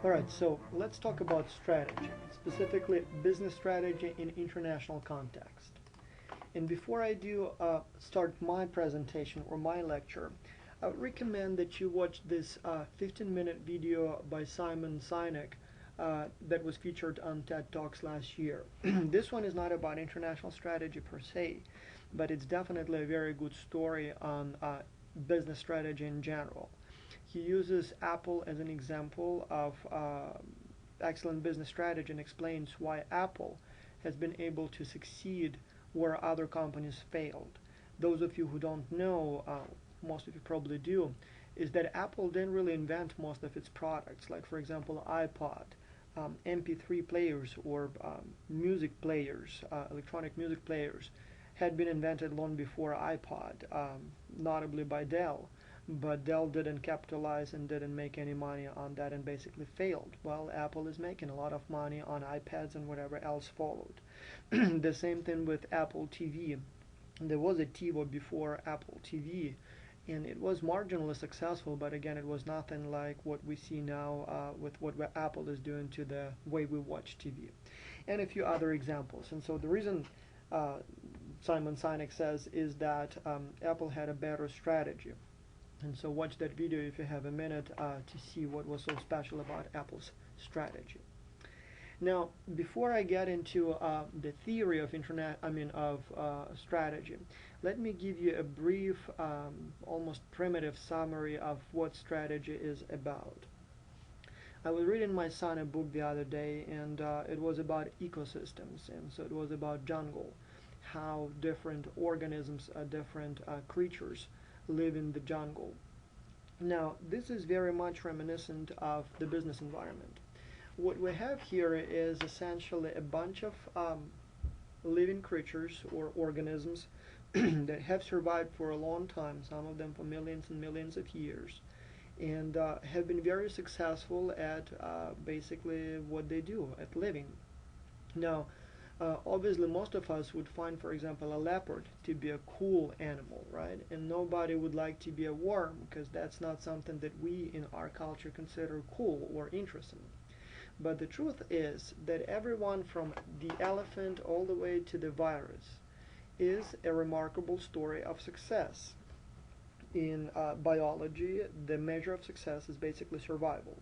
Alright, so let's talk about strategy, specifically business strategy in international context. And before I do start my presentation or my lecture, I would recommend that you watch this 15-minute video by Simon Sinek that was featured on TED Talks last year. This one is not about international strategy per se, but it's definitely a very good story on business strategy in general. He uses Apple as an example of excellent business strategy and explains why Apple has been able to succeed where other companies failed. Those of you who don't know, most of you probably do, is that Apple didn't really invent most of its products, like for example iPod, MP3 players, or music players, electronic music players, had been invented long before iPod, notably by Dell. But Dell didn't capitalize and didn't make any money on that and basically failed. Well, Apple is making a lot of money on iPads and whatever else followed. The same thing with Apple TV. There was a TiVo before Apple TV, and it was marginally successful, but again, it was nothing like what we see now with what Apple is doing to the way we watch TV. And a few other examples. And so the reason Simon Sinek says is that Apple had a better strategy. And so watch that video if you have a minute to see what was so special about Apple's strategy. Now, before I get into the theory of strategy, let me give you a brief, almost primitive summary of what strategy is about. I was reading my son a book the other day, and it was about ecosystems, and so it was about jungle, how different organisms, different creatures live in the jungle. Now, this is very much reminiscent of the business environment. What we have here is essentially a bunch of living creatures or organisms that have survived for a long time, some of them for millions and millions of years, and have been very successful at basically what they do, at living. Now, obviously most of us would find, for example, a leopard to be a cool animal, right? And nobody would like to be a worm, because that's not something that we in our culture consider cool or interesting. But the truth is that everyone from the elephant all the way to the virus is a remarkable story of success. In biology, the measure of success is basically survival.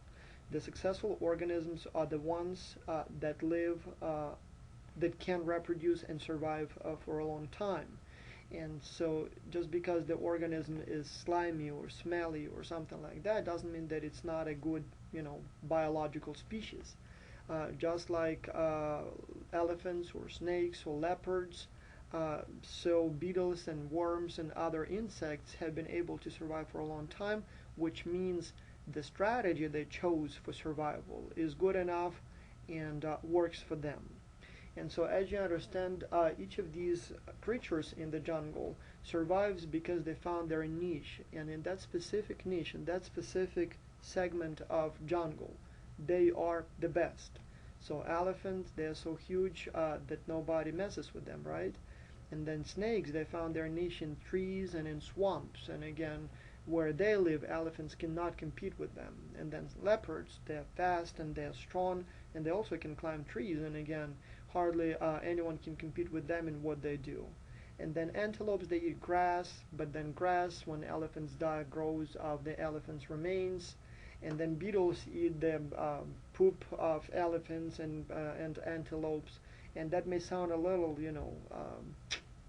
The successful organisms are the ones that live that can reproduce and survive for a long time. And so just because the organism is slimy or smelly or something like that doesn't mean that it's not a good, biological species. Just like elephants or snakes or leopards, so beetles and worms and other insects have been able to survive for a long time, which means the strategy they chose for survival is good enough and works for them. And so as you understand, each of these creatures in the jungle survives because they found their niche, and in that specific niche, in that specific segment of jungle, they are the best. So elephants, they are so huge that nobody messes with them, right? And then snakes, they found their niche in trees and in swamps, and again, where they live, elephants cannot compete with them. And then leopards, they are fast and they are strong, and they also can climb trees, and again, hardly anyone can compete with them in what they do. And then antelopes, they eat grass, but then grass, when elephants die, grows of the elephant's remains. And then beetles eat the poop of elephants and antelopes. And that may sound a little,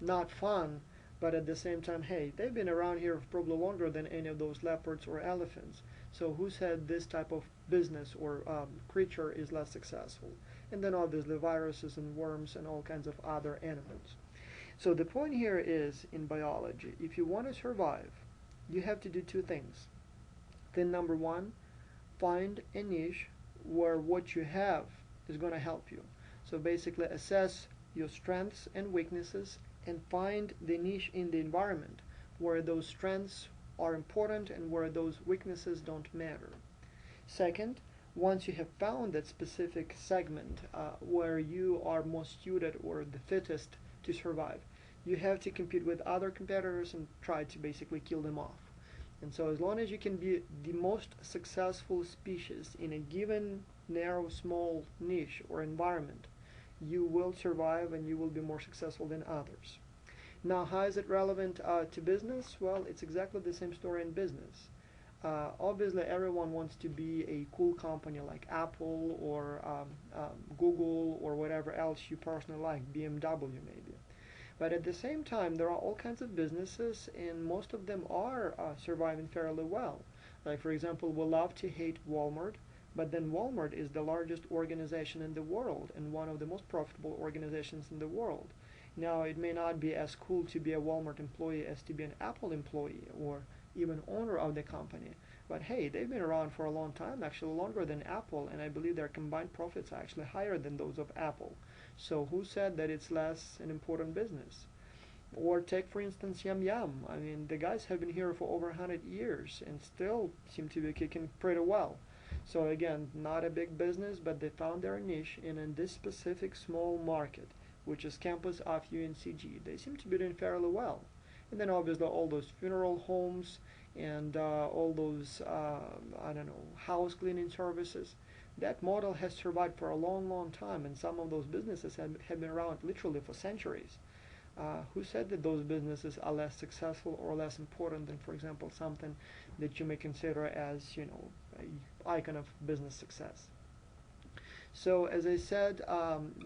not fun, but at the same time, hey, they've been around here probably longer than any of those leopards or elephants. So who said this type of business or creature is less successful? And then obviously viruses and worms and all kinds of other animals. So the point here is, in biology, if you want to survive, you have to do two things. Thing number one, find a niche where what you have is going to help you. So basically assess your strengths and weaknesses and find the niche in the environment where those strengths are important and where those weaknesses don't matter. Second, once you have found that specific segment where you are most suited or the fittest to survive, you have to compete with other competitors and try to basically kill them off. And so as long as you can be the most successful species in a given narrow, small niche or environment, you will survive and you will be more successful than others. Now, how is it relevant to business? Well, it's exactly the same story in business. Obviously, everyone wants to be a cool company like Apple or Google or whatever else you personally like, BMW maybe. But at the same time, there are all kinds of businesses, and most of them are surviving fairly well. Like, for example, we love to hate Walmart, but then Walmart is the largest organization in the world and one of the most profitable organizations in the world. Now, it may not be as cool to be a Walmart employee as to be an Apple employee or even owner of the company. But hey, they've been around for a long time, actually longer than Apple, and I believe their combined profits are actually higher than those of Apple. So who said that it's less an important business? Or take, for instance, Yum Yum. I mean, the guys have been here for over 100 years and still seem to be kicking pretty well. So again, not a big business, but they found their niche in this specific small market, which is campus of UNCG. They seem to be doing fairly well. And then obviously all those funeral homes and all those, I don't know, house cleaning services. That model has survived for a long, long time, and some of those businesses have been around literally for centuries. Who said that those businesses are less successful or less important than, for example, something that you may consider as, you know, an icon of business success? So as I said,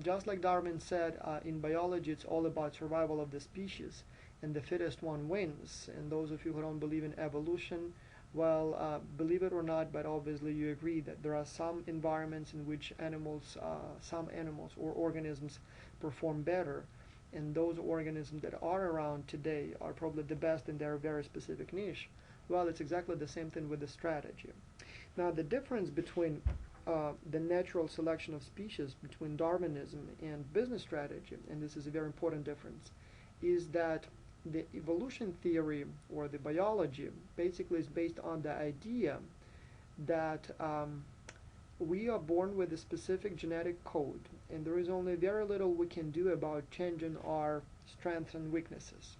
just like Darwin said, in biology it's all about survival of the species, and the fittest one wins. And those of you who don't believe in evolution, well, believe it or not, but obviously you agree that there are some environments in which some animals or organisms perform better, and those organisms that are around today are probably the best in their very specific niche. Well, it's exactly the same thing with the strategy. Now, the difference between the natural selection of species, between Darwinism and business strategy, and this is a very important difference, is that the evolution theory or the biology basically is based on the idea that we are born with a specific genetic code, and there is only very little we can do about changing our strengths and weaknesses.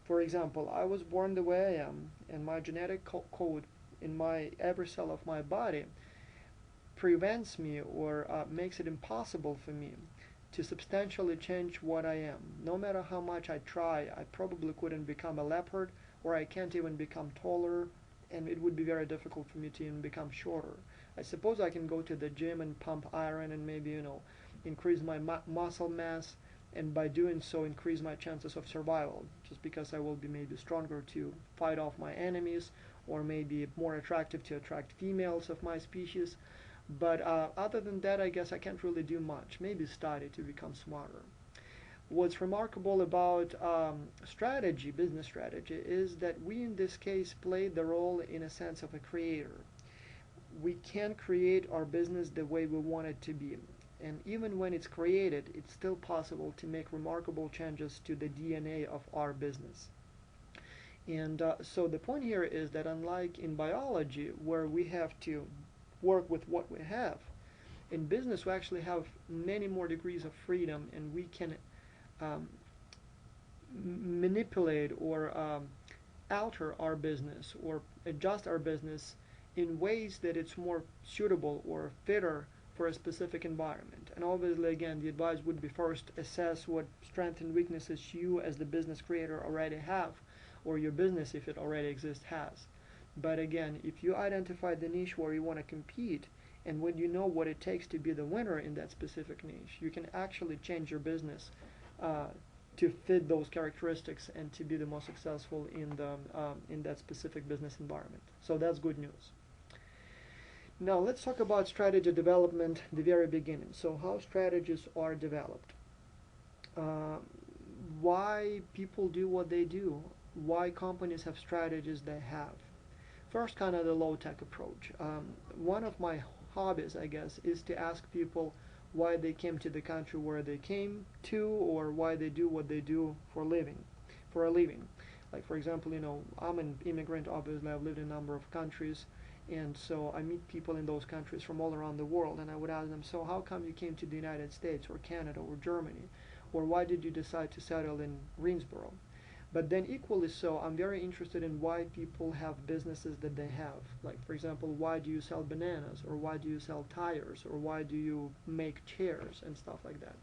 For example, I was born the way I am, and my genetic code in every cell of my body prevents me or makes it impossible for me to substantially change what I am. No matter how much I try, I probably couldn't become a leopard, or I can't even become taller, and it would be very difficult for me to even become shorter. I suppose I can go to the gym and pump iron and maybe, you know, increase my muscle mass, and by doing so increase my chances of survival, just because I will be maybe stronger to fight off my enemies, or maybe more attractive to attract females of my species. But other than that, I guess I can't really do much. Maybe study to become smarter. What's remarkable about strategy, business strategy, is that we in this case play the role in a sense of a creator. We can create our business the way we want it to be. And even when it's created, it's still possible to make remarkable changes to the DNA of our business. And so the point here is that unlike in biology, where we have to work with what we have, in business we actually have many more degrees of freedom, and we can manipulate or alter our business or adjust our business in ways that it's more suitable or fitter for a specific environment. And obviously, again, the advice would be first assess what strengths and weaknesses you as the business creator already have, or your business, if it already exists, has. But again, if you identify the niche where you want to compete, and when you know what it takes to be the winner in that specific niche, you can actually change your business to fit those characteristics and to be the most successful in that specific business environment. So that's good news. Now let's talk about strategy development, the very beginning. So how strategies are developed, why people do what they do, why companies have strategies they have. First, kind of the low-tech approach. One of my hobbies, I guess, is to ask people why they came to the country where they came to, or why they do what they do for a living. Like, for example, you know, I'm an immigrant, obviously. I've lived in a number of countries, and so I meet people in those countries from all around the world, and I would ask them, so how come you came to the United States or Canada or Germany, or why did you decide to settle in Greensboro? But then equally so, I'm very interested in why people have businesses that they have. Like, for example, why do you sell bananas, or why do you sell tires, or why do you make chairs and stuff like that.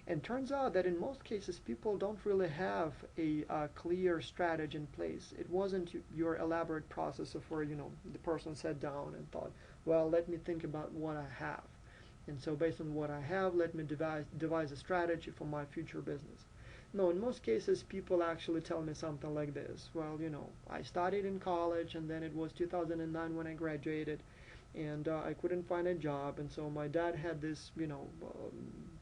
And turns out that in most cases people don't really have a clear strategy in place. It wasn't your elaborate process of where, the person sat down and thought, well, let me think about what I have. And so based on what I have, let me devise a strategy for my future business. No, in most cases people actually tell me something like this. Well, I studied in college, and then it was 2009 when I graduated, and I couldn't find a job, and so my dad had this,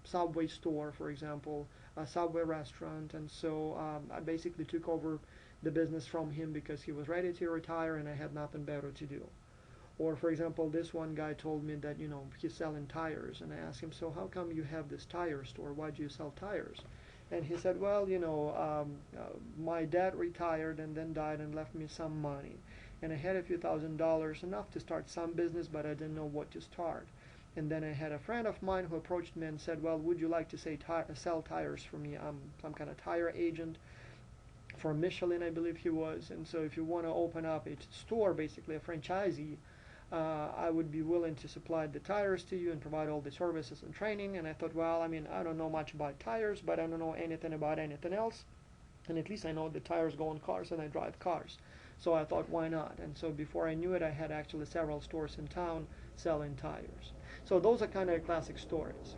Subway store, for example, a Subway restaurant, and so I basically took over the business from him because he was ready to retire and I had nothing better to do. Or, for example, this one guy told me that, he's selling tires, and I asked him, so how come you have this tire store? Why do you sell tires? And he said, well, my dad retired and then died and left me some money. And I had a few $1,000s, enough to start some business, but I didn't know what to start. And then I had a friend of mine who approached me and said, well, would you like to sell tires for me? I'm some kind of tire agent for Michelin, I believe he was. And so if you want to open up a store, basically a franchisee, I would be willing to supply the tires to you and provide all the services and training. And I thought, well, I don't know much about tires, but I don't know anything about anything else. And at least I know the tires go on cars and I drive cars. So I thought, why not? And so before I knew it, I had actually several stores in town selling tires. So those are kind of classic stories.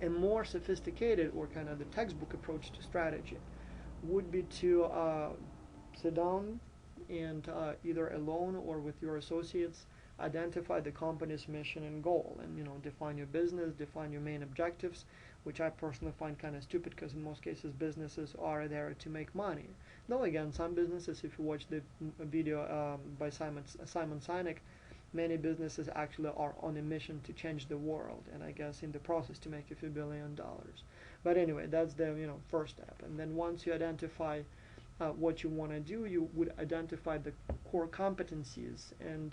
A more sophisticated, or kind of the textbook approach to strategy, would be to sit down and either alone or with your associates identify the company's mission and goal, and define your business, define your main objectives, which I personally find kind of stupid because in most cases businesses are there to make money. Though again, some businesses, if you watch the video by Simon Sinek, many businesses actually are on a mission to change the world, and I guess in the process to make a few $1 billion. But anyway, that's the first step. And then once you identify what you want to do, you would identify the core competencies and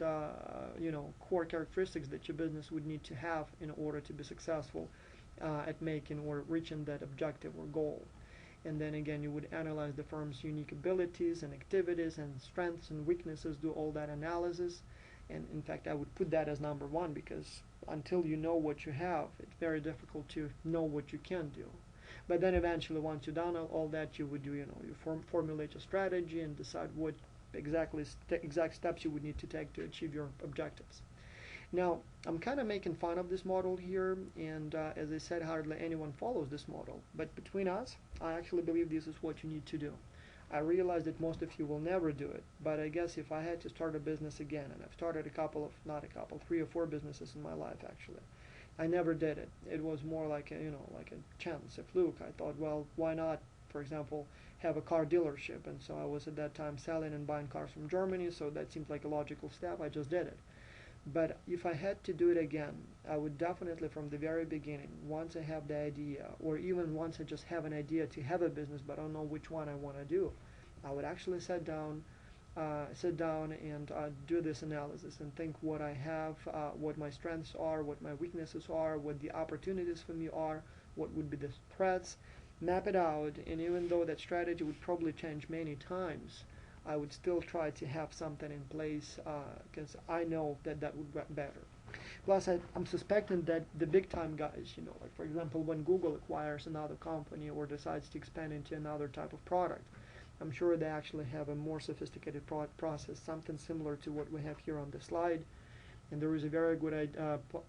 core characteristics that your business would need to have in order to be successful at making or reaching that objective or goal. And then again, you would analyze the firm's unique abilities and activities and strengths and weaknesses, do all that analysis. And in fact, I would put that as number one, because until you know what you have, it's very difficult to know what you can do. But then eventually, once you've done all that, you would do, you formulate your strategy and decide what exact steps you would need to take to achieve your objectives. Now, I'm kind of making fun of this model here, and as I said, hardly anyone follows this model. But between us, I actually believe this is what you need to do. I realize that most of you will never do it, but I guess if I had to start a business again, and I've started three or four businesses in my life actually, I never did it. It was more like a chance, a fluke. I thought, well, why not, for example, have a car dealership? And so I was at that time selling and buying cars from Germany, so that seemed like a logical step. I just did it. But if I had to do it again, I would definitely from the very beginning, once I have the idea, or even once I just have an idea to have a business but I don't know which one I want to do, I would actually sit down and do this analysis and think what I have, what my strengths are, what my weaknesses are, what the opportunities for me are, what would be the threats, map it out, and even though that strategy would probably change many times, I would still try to have something in place because I know that would be better. Plus, I'm suspecting that the big-time guys, like for example, when Google acquires another company or decides to expand into another type of product, I'm sure they actually have a more sophisticated process, something similar to what we have here on the slide. And there is a very good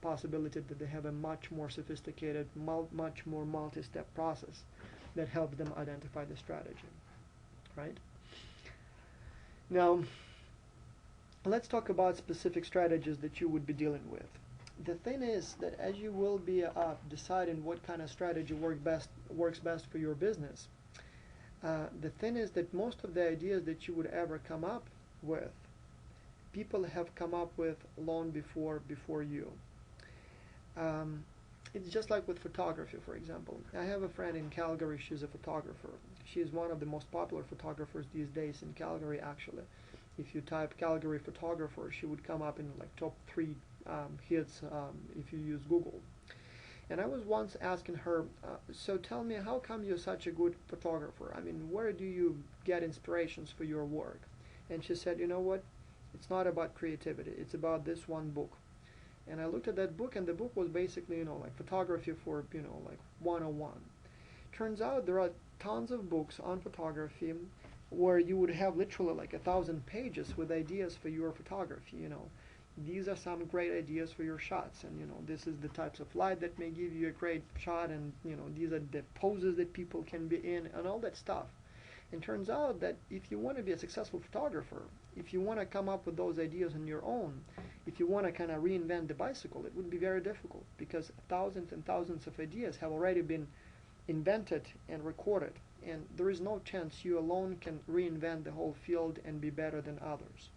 possibility that they have a much more sophisticated, much more multi-step process that helps them identify the strategy, right? Now, let's talk about specific strategies that you would be dealing with. The thing is that as you will be deciding what kind of strategy works best for your business, the thing is that most of the ideas that you would ever come up with, people have come up with long before you. It's just like with photography, for example. I have a friend in Calgary. She's a photographer. She is one of the most popular photographers these days in Calgary, actually. If you type Calgary photographer, she would come up in like top 3 hits if you use Google. And I was once asking her, so tell me, how come you're such a good photographer? I mean, where do you get inspirations for your work? And she said, you know what? It's not about creativity. It's about this one book. And I looked at that book, and the book was basically, like photography for, like 101. Turns out there are tons of books on photography where you would have literally like 1,000 pages with ideas for your photography. These are some great ideas for your shots, and this is the types of light that may give you a great shot, and these are the poses that people can be in, and all that stuff. And turns out that if you want to be a successful photographer, if you want to come up with those ideas on your own, if you want to kind of reinvent the bicycle, it would be very difficult, because thousands and thousands of ideas have already been invented and recorded, and there is no chance you alone can reinvent the whole field and be better than others.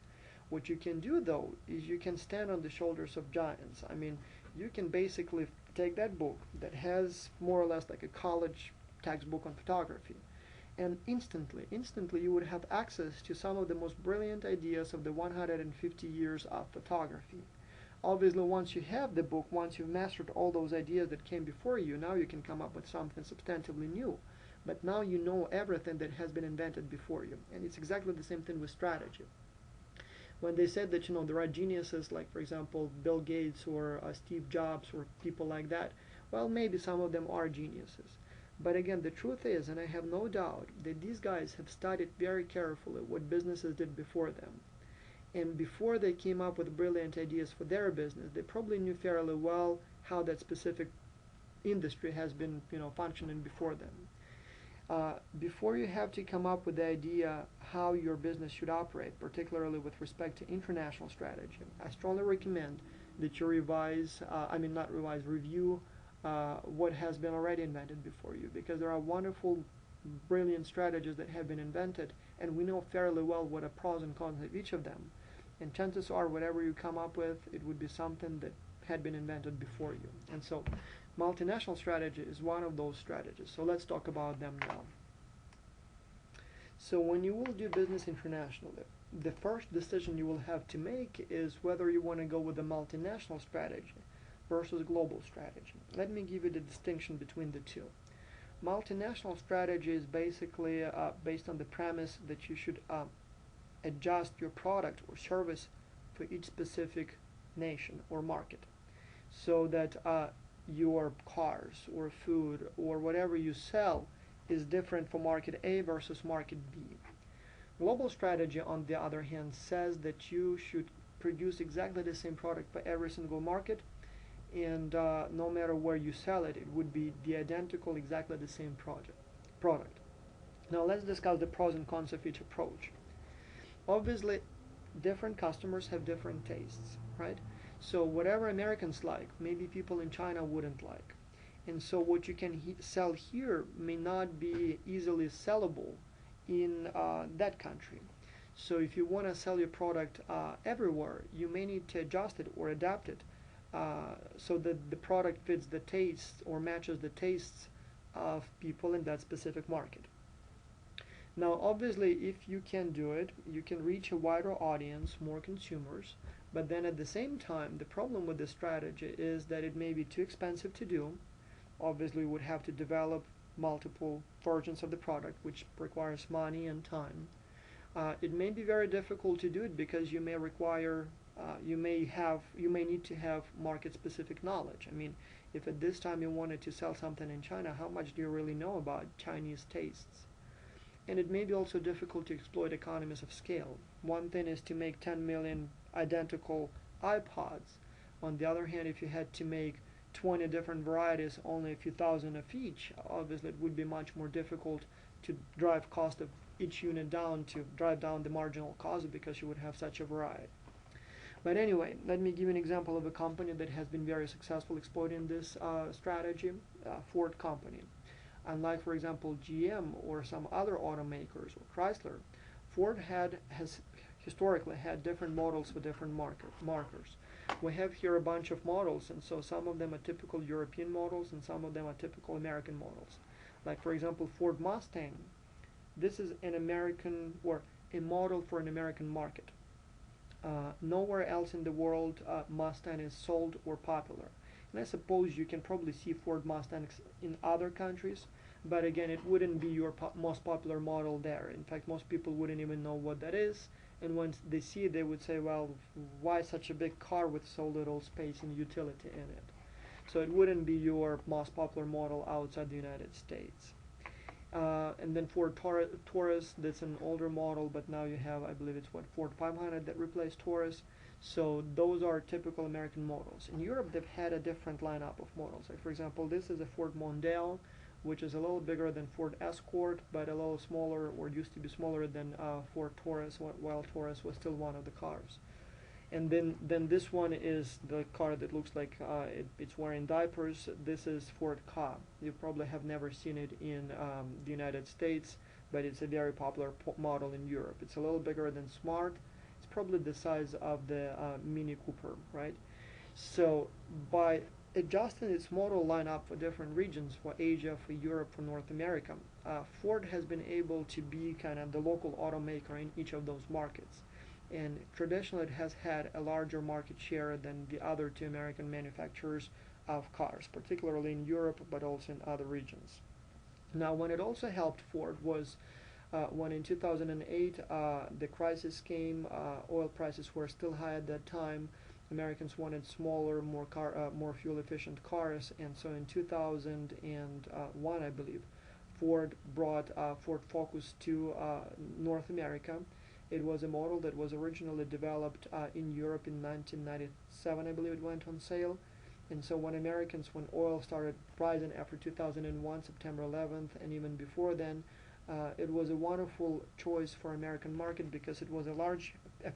What you can do, though, is you can stand on the shoulders of giants. I mean, you can basically take that book that has more or less like a college textbook on photography, and instantly you would have access to some of the most brilliant ideas of the 150 years of photography. Obviously, once you have the book, once you've mastered all those ideas that came before you, now you can come up with something substantively new. But now you know everything that has been invented before you. And it's exactly the same thing with strategy. When they said that, there are geniuses like, for example, Bill Gates or Steve Jobs or people like that, well, maybe some of them are geniuses. But again, the truth is, and I have no doubt, that these guys have studied very carefully what businesses did before them. And before they came up with brilliant ideas for their business, they probably knew fairly well how that specific industry has been, functioning before them. Before you have to come up with the idea how your business should operate, particularly with respect to international strategy, I strongly recommend that you review what has been already invented before you, because there are wonderful, brilliant strategies that have been invented, and we know fairly well what are pros and cons of each of them. And chances are, whatever you come up with, it would be something that had been invented before you. And so, multinational strategy is one of those strategies. So let's talk about them now. So when you will do business internationally, the first decision you will have to make is whether you want to go with a multinational strategy versus global strategy. Let me give you the distinction between the two. Multinational strategy is basically based on the premise that you should adjust your product or service for each specific nation or market, so that your cars or food or whatever you sell is different for market A versus market B. Global strategy, on the other hand, says that you should produce exactly the same product for every single market, and no matter where you sell it, it would be the identical, exactly the same product. Now let's discuss the pros and cons of each approach. Obviously, different customers have different tastes, right? So whatever Americans like, maybe people in China wouldn't like. And so what you can sell here may not be easily sellable in that country. So if you want to sell your product everywhere, you may need to adjust it or adapt it so that the product fits the tastes or matches the tastes of people in that specific market. Now, obviously, if you can do it, you can reach a wider audience, more consumers, but then at the same time, the problem with this strategy is that it may be too expensive to do. Obviously, you would have to develop multiple versions of the product, which requires money and time. It may be very difficult to do it because you may require, you may need to have market-specific knowledge. I mean, if at this time you wanted to sell something in China, how much do you really know about Chinese tastes? And it may be also difficult to exploit economies of scale. One thing is to make 10 million identical iPods. On the other hand, if you had to make 20 different varieties, only a few thousand of each, obviously it would be much more difficult to drive cost of each unit down, to drive down the marginal cost, because you would have such a variety. But anyway, let me give you an example of a company that has been very successful exploiting this strategy, Ford company. Unlike, for example, GM or some other automakers or Chrysler, Ford has historically had different models for different markers. We have here a bunch of models, and so some of them are typical European models and some of them are typical American models. Like, for example, Ford Mustang. This is an American, or a model for an American market. Nowhere else in the world Mustang is sold or popular. And I suppose you can probably see Ford Mustangs in other countries, but again, it wouldn't be your most popular model there. In fact, most people wouldn't even know what that is, and once they see it, they would say, well, why such a big car with so little space and utility in it? So it wouldn't be your most popular model outside the United States. And then Ford Taurus, that's an older model, but now you have, I believe it's what, Ford 500 that replaced Taurus. So those are typical American models. In Europe, they've had a different lineup of models. Like for example, this is a Ford Mondeo, which is a little bigger than Ford Escort, but a little smaller, or used to be smaller than Ford Taurus, while Taurus was still one of the cars. And then this one is the car that looks like it's wearing diapers. This is Ford Ka. You probably have never seen it in the United States, but it's a very popular model in Europe. It's a little bigger than Smart. It's probably the size of the Mini Cooper, right? So by adjusting its model lineup for different regions, for Asia, for Europe, for North America, Ford has been able to be kind of the local automaker in each of those markets. And traditionally it has had a larger market share than the other two American manufacturers of cars, particularly in Europe, but also in other regions. Now, when it also helped Ford was when in 2008 the crisis came, oil prices were still high at that time. Americans wanted smaller, more fuel-efficient cars, and so in 2001, I believe, Ford brought Ford Focus to North America. It was a model that was originally developed in Europe in 1997, I believe it went on sale. And so when oil started rising after 2001, September 11th, and even before then, it was a wonderful choice for American market because it was a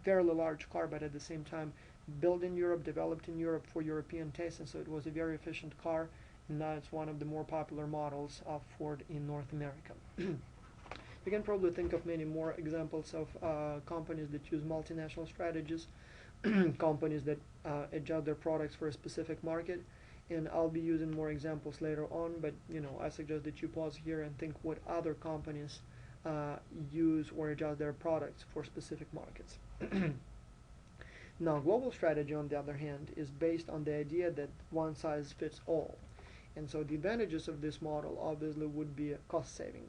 fairly large car, but at the same time built in Europe, developed in Europe for European tastes, and so it was a very efficient car, and now it's one of the more popular models of Ford in North America. You can probably think of many more examples of companies that use multinational strategies, companies that adjust their products for a specific market, and I'll be using more examples later on, but I suggest that you pause here and think what other companies use or adjust their products for specific markets. Now, global strategy, on the other hand, is based on the idea that one size fits all, and so the advantages of this model obviously would be cost saving.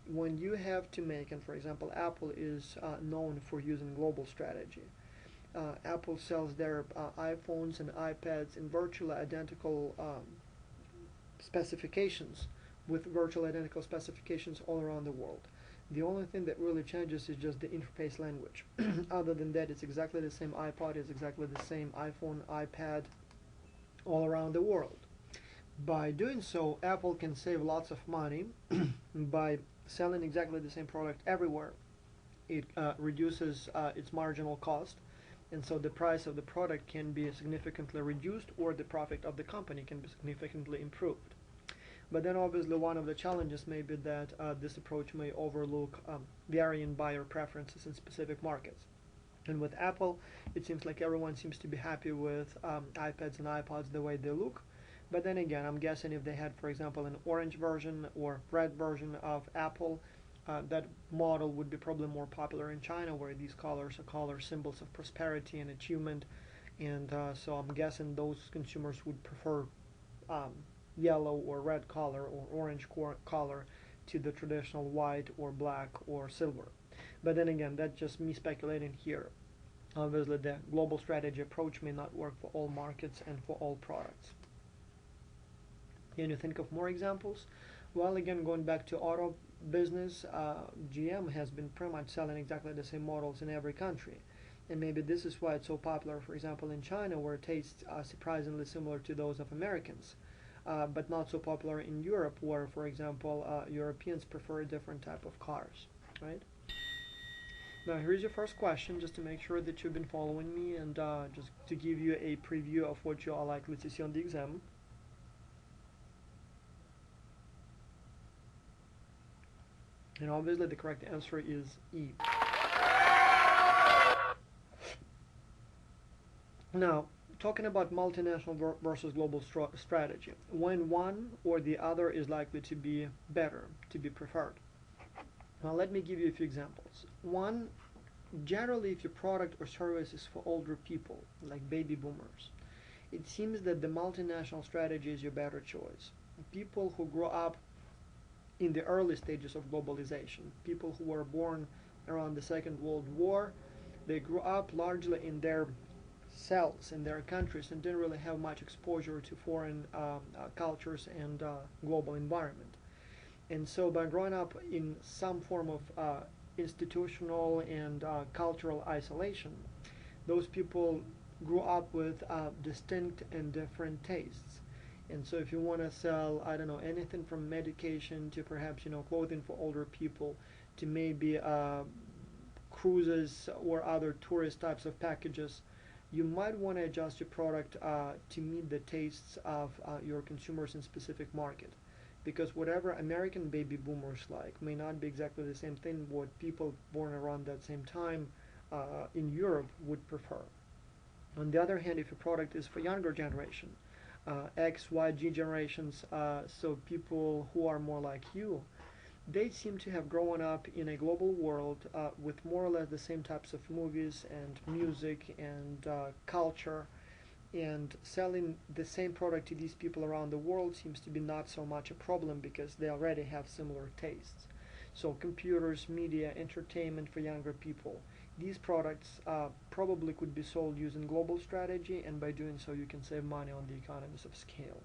When you have to make, and for example, Apple is known for using global strategy. Apple sells their iPhones and iPads in virtually identical specifications, with virtually identical specifications all around the world. The only thing that really changes is just the interface language. Other than that, it's exactly the same iPod, it's exactly the same iPhone, iPad, all around the world. By doing so, Apple can save lots of money by selling exactly the same product everywhere. It reduces its marginal cost, and so the price of the product can be significantly reduced, or the profit of the company can be significantly improved. But then obviously one of the challenges may be that this approach may overlook varying buyer preferences in specific markets. And with Apple, it seems like everyone seems to be happy with iPads and iPods the way they look. But then again, I'm guessing if they had, for example, an orange version or red version of Apple, that model would be probably more popular in China, where these colors are color symbols of prosperity and achievement. And so I'm guessing those consumers would prefer yellow or red color or orange color to the traditional white or black or silver. But then again, that's just me speculating here. Obviously, the global strategy approach may not work for all markets and for all products. Can you think of more examples? Well, again, going back to auto business, GM has been pretty much selling exactly the same models in every country. And maybe this is why it's so popular, for example, in China, where tastes are surprisingly similar to those of Americans. But not so popular in Europe, where, for example, Europeans prefer a different type of cars, right? Now, here's your first question, just to make sure that you've been following me, and just to give you a preview of what you are likely to see on the exam. And obviously the correct answer is E. Now, talking about multinational versus global strategy, when one or the other is likely to be better, to be preferred. Now, let me give you a few examples. One, generally, if your product or service is for older people, like baby boomers, it seems that the multinational strategy is your better choice. People who grow up in the early stages of globalization, people who were born around the Second World War, they grew up largely in their cells, in their countries, and didn't really have much exposure to foreign cultures and global environment. And so by growing up in some form of institutional and cultural isolation, those people grew up with distinct and different tastes. And so if you want to sell, I don't know, anything from medication to perhaps, clothing for older people to maybe cruises or other tourist types of packages, you might want to adjust your product to meet the tastes of your consumers in specific market. Because whatever American baby boomers like may not be exactly the same thing what people born around that same time in Europe would prefer. On the other hand, if your product is for younger generation, X, Y, G generations, so people who are more like you, they seem to have grown up in a global world with more or less the same types of movies and music and culture, and selling the same product to these people around the world seems to be not so much a problem because they already have similar tastes. So computers, media, entertainment for younger people, these products probably could be sold using global strategy, and by doing so you can save money on the economies of scale.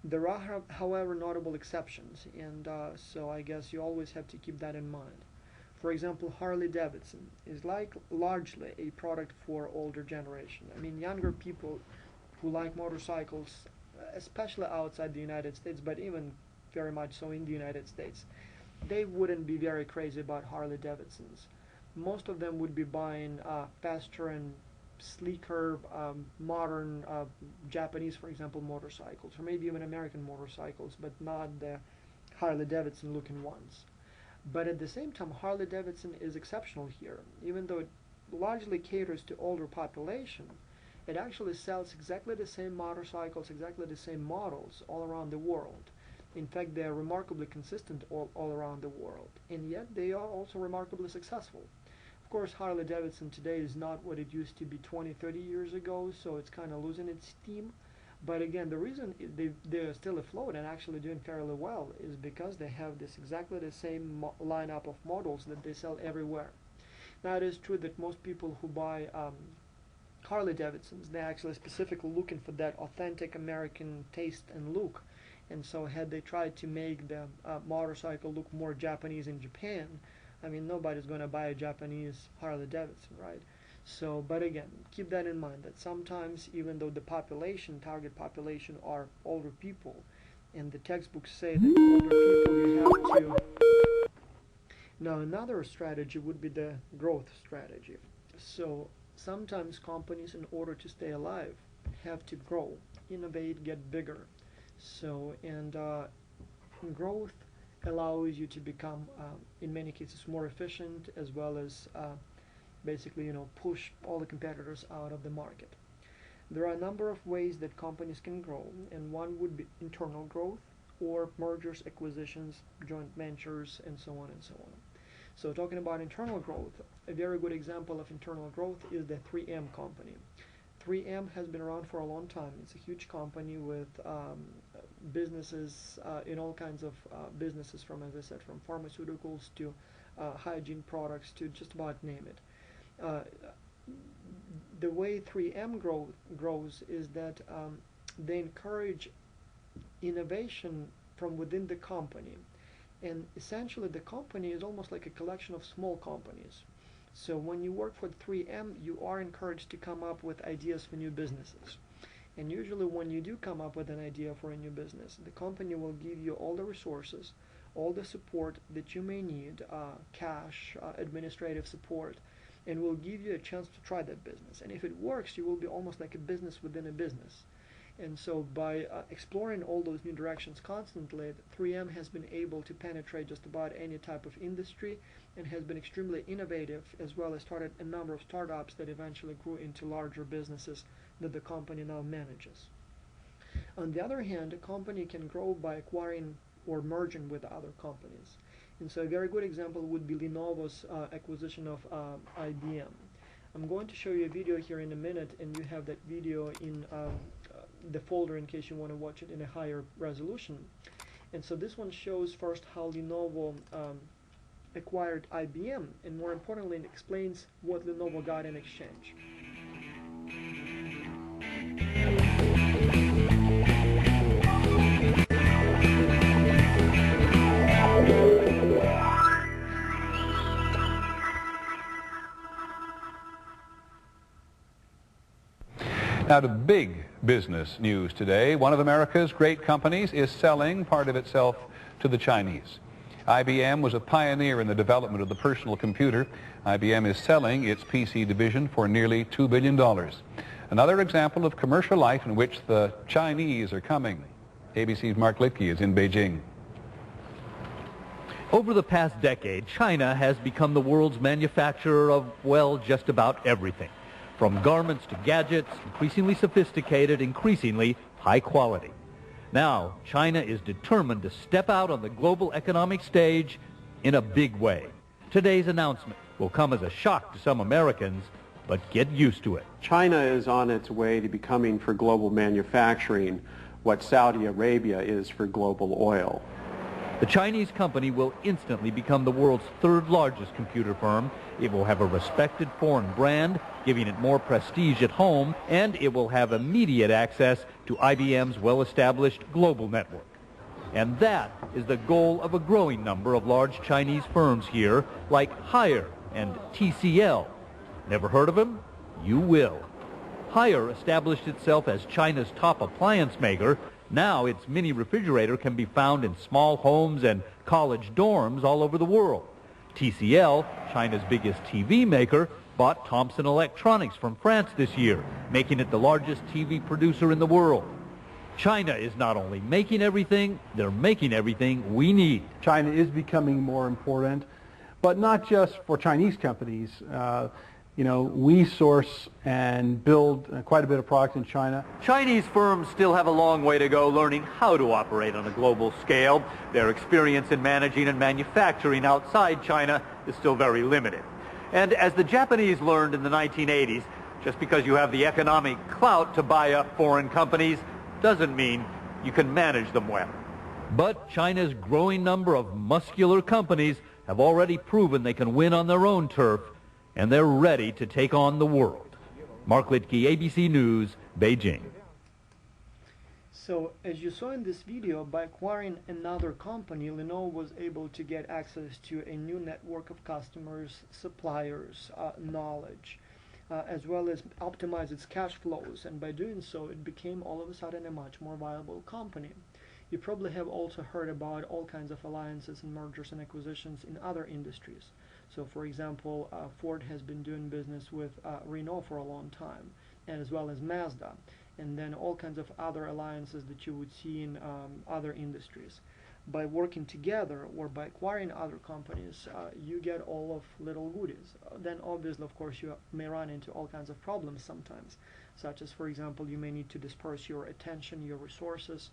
There are, however, notable exceptions, and so I guess you always have to keep that in mind. For example, Harley Davidson is like largely a product for older generation. I mean, younger people who like motorcycles, especially outside the United States, but even very much so in the United States, they wouldn't be very crazy about Harley Davidsons. Most of them would be buying faster and sleeker, modern Japanese, for example, motorcycles, or maybe even American motorcycles, but not the Harley Davidson looking ones. But at the same time, Harley Davidson is exceptional here. Even though it largely caters to older population, it actually sells exactly the same motorcycles, exactly the same models all around the world. In fact, they are remarkably consistent all around the world, and yet they are also remarkably successful. Of course, Harley Davidson today is not what it used to be 20, 30 years ago, so it's kind of losing its steam. But again, the reason they're still afloat and actually doing fairly well is because they have this exactly the same lineup of models that they sell everywhere. Now, it is true that most people who buy Harley Davidsons, they're actually specifically looking for that authentic American taste and look. And so had they tried to make the motorcycle look more Japanese in Japan, I mean, nobody's going to buy a Japanese Harley Davidson, right? So, but again, keep that in mind that sometimes even though the target population are older people, and the textbooks say that older people you have to... Now, another strategy would be the growth strategy. So, sometimes companies, in order to stay alive, have to grow, innovate, get bigger. So, and growth allows you to become, in many cases, more efficient, as well as basically, push all the competitors out of the market. There are a number of ways that companies can grow, and one would be internal growth, or mergers, acquisitions, joint ventures, and so on and so on. So talking about internal growth, a very good example of internal growth is the 3M company. 3M has been around for a long time. It's a huge company with businesses in all kinds of businesses, from, as I said, from pharmaceuticals to hygiene products to just about name it. The way 3M grows is that they encourage innovation from within the company. And essentially the company is almost like a collection of small companies. So when you work for 3M, you are encouraged to come up with ideas for new businesses. And usually when you do come up with an idea for a new business, the company will give you all the resources, all the support that you may need, cash, administrative support, and will give you a chance to try that business. And if it works, you will be almost like a business within a business. And so by exploring all those new directions constantly, 3M has been able to penetrate just about any type of industry and has been extremely innovative, as well as started a number of startups that eventually grew into larger businesses that the company now manages. On the other hand, a company can grow by acquiring or merging with other companies. And so a very good example would be Lenovo's acquisition of IBM. I'm going to show you a video here in a minute, and you have that video in the folder in case you want to watch it in a higher resolution. And so this one shows first how Lenovo acquired IBM, and more importantly, it explains what Lenovo got in exchange. Now to big business news today. One of America's great companies is selling part of itself to the Chinese. IBM was a pioneer in the development of the personal computer. IBM is selling its PC division for nearly $2 billion. Another example of commercial life in which the Chinese are coming. ABC's Mark Litke is in Beijing. Over the past decade, China has become the world's manufacturer of, well, just about everything. From garments to gadgets, increasingly sophisticated, increasingly high quality. Now, China is determined to step out on the global economic stage in a big way. Today's announcement will come as a shock to some Americans, but get used to it. China is on its way to becoming for global manufacturing what Saudi Arabia is for global oil. The Chinese company will instantly become the world's third largest computer firm. It will have a respected foreign brand, giving it more prestige at home, and it will have immediate access to IBM's well-established global network. And that is the goal of a growing number of large Chinese firms here, like Haier and TCL. Never heard of them? You will. Haier established itself as China's top appliance maker. Now its mini refrigerator can be found in small homes and college dorms all over the world. TCL, China's biggest TV maker, bought Thomson Electronics from France this year, making it the largest TV producer in the world. China is not only making everything, they're making everything we need. China is becoming more important, but not just for Chinese companies. We source and build quite a bit of product in China. Chinese firms still have a long way to go learning how to operate on a global scale. Their experience in managing and manufacturing outside China is still very limited. And as the Japanese learned in the 1980s, just because you have the economic clout to buy up foreign companies doesn't mean you can manage them well. But China's growing number of muscular companies have already proven they can win on their own turf, and they're ready to take on the world. Mark Litke, ABC News, Beijing. So, as you saw in this video, by acquiring another company, Lenovo was able to get access to a new network of customers, suppliers, knowledge, as well as optimize its cash flows. And by doing so, it became all of a sudden a much more viable company. You probably have also heard about all kinds of alliances and mergers and acquisitions in other industries. So, for example, Ford has been doing business with Renault for a long time, and as well as Mazda, and then all kinds of other alliances that you would see in other industries. By working together or by acquiring other companies, you get all of little goodies. Then obviously, of course, you may run into all kinds of problems sometimes, such as, for example, you may need to disperse your attention, your resources.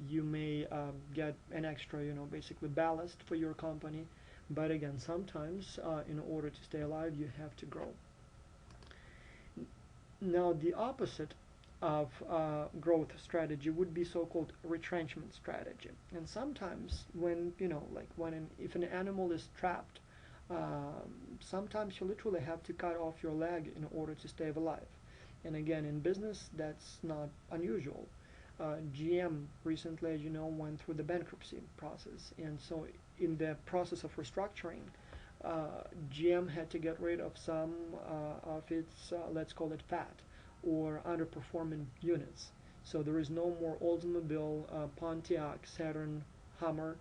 You may get an extra, basically ballast for your company. But again, sometimes in order to stay alive, you have to grow. Now, the opposite of growth strategy would be so-called retrenchment strategy. And sometimes when, if an animal is trapped, sometimes you literally have to cut off your leg in order to stay alive. And again, in business, that's not unusual. GM recently, as you know, went through the bankruptcy process, and so in the process of restructuring, GM had to get rid of some of its, let's call it fat, or underperforming units. So there is no more Oldsmobile, Pontiac, Saturn, Hummer.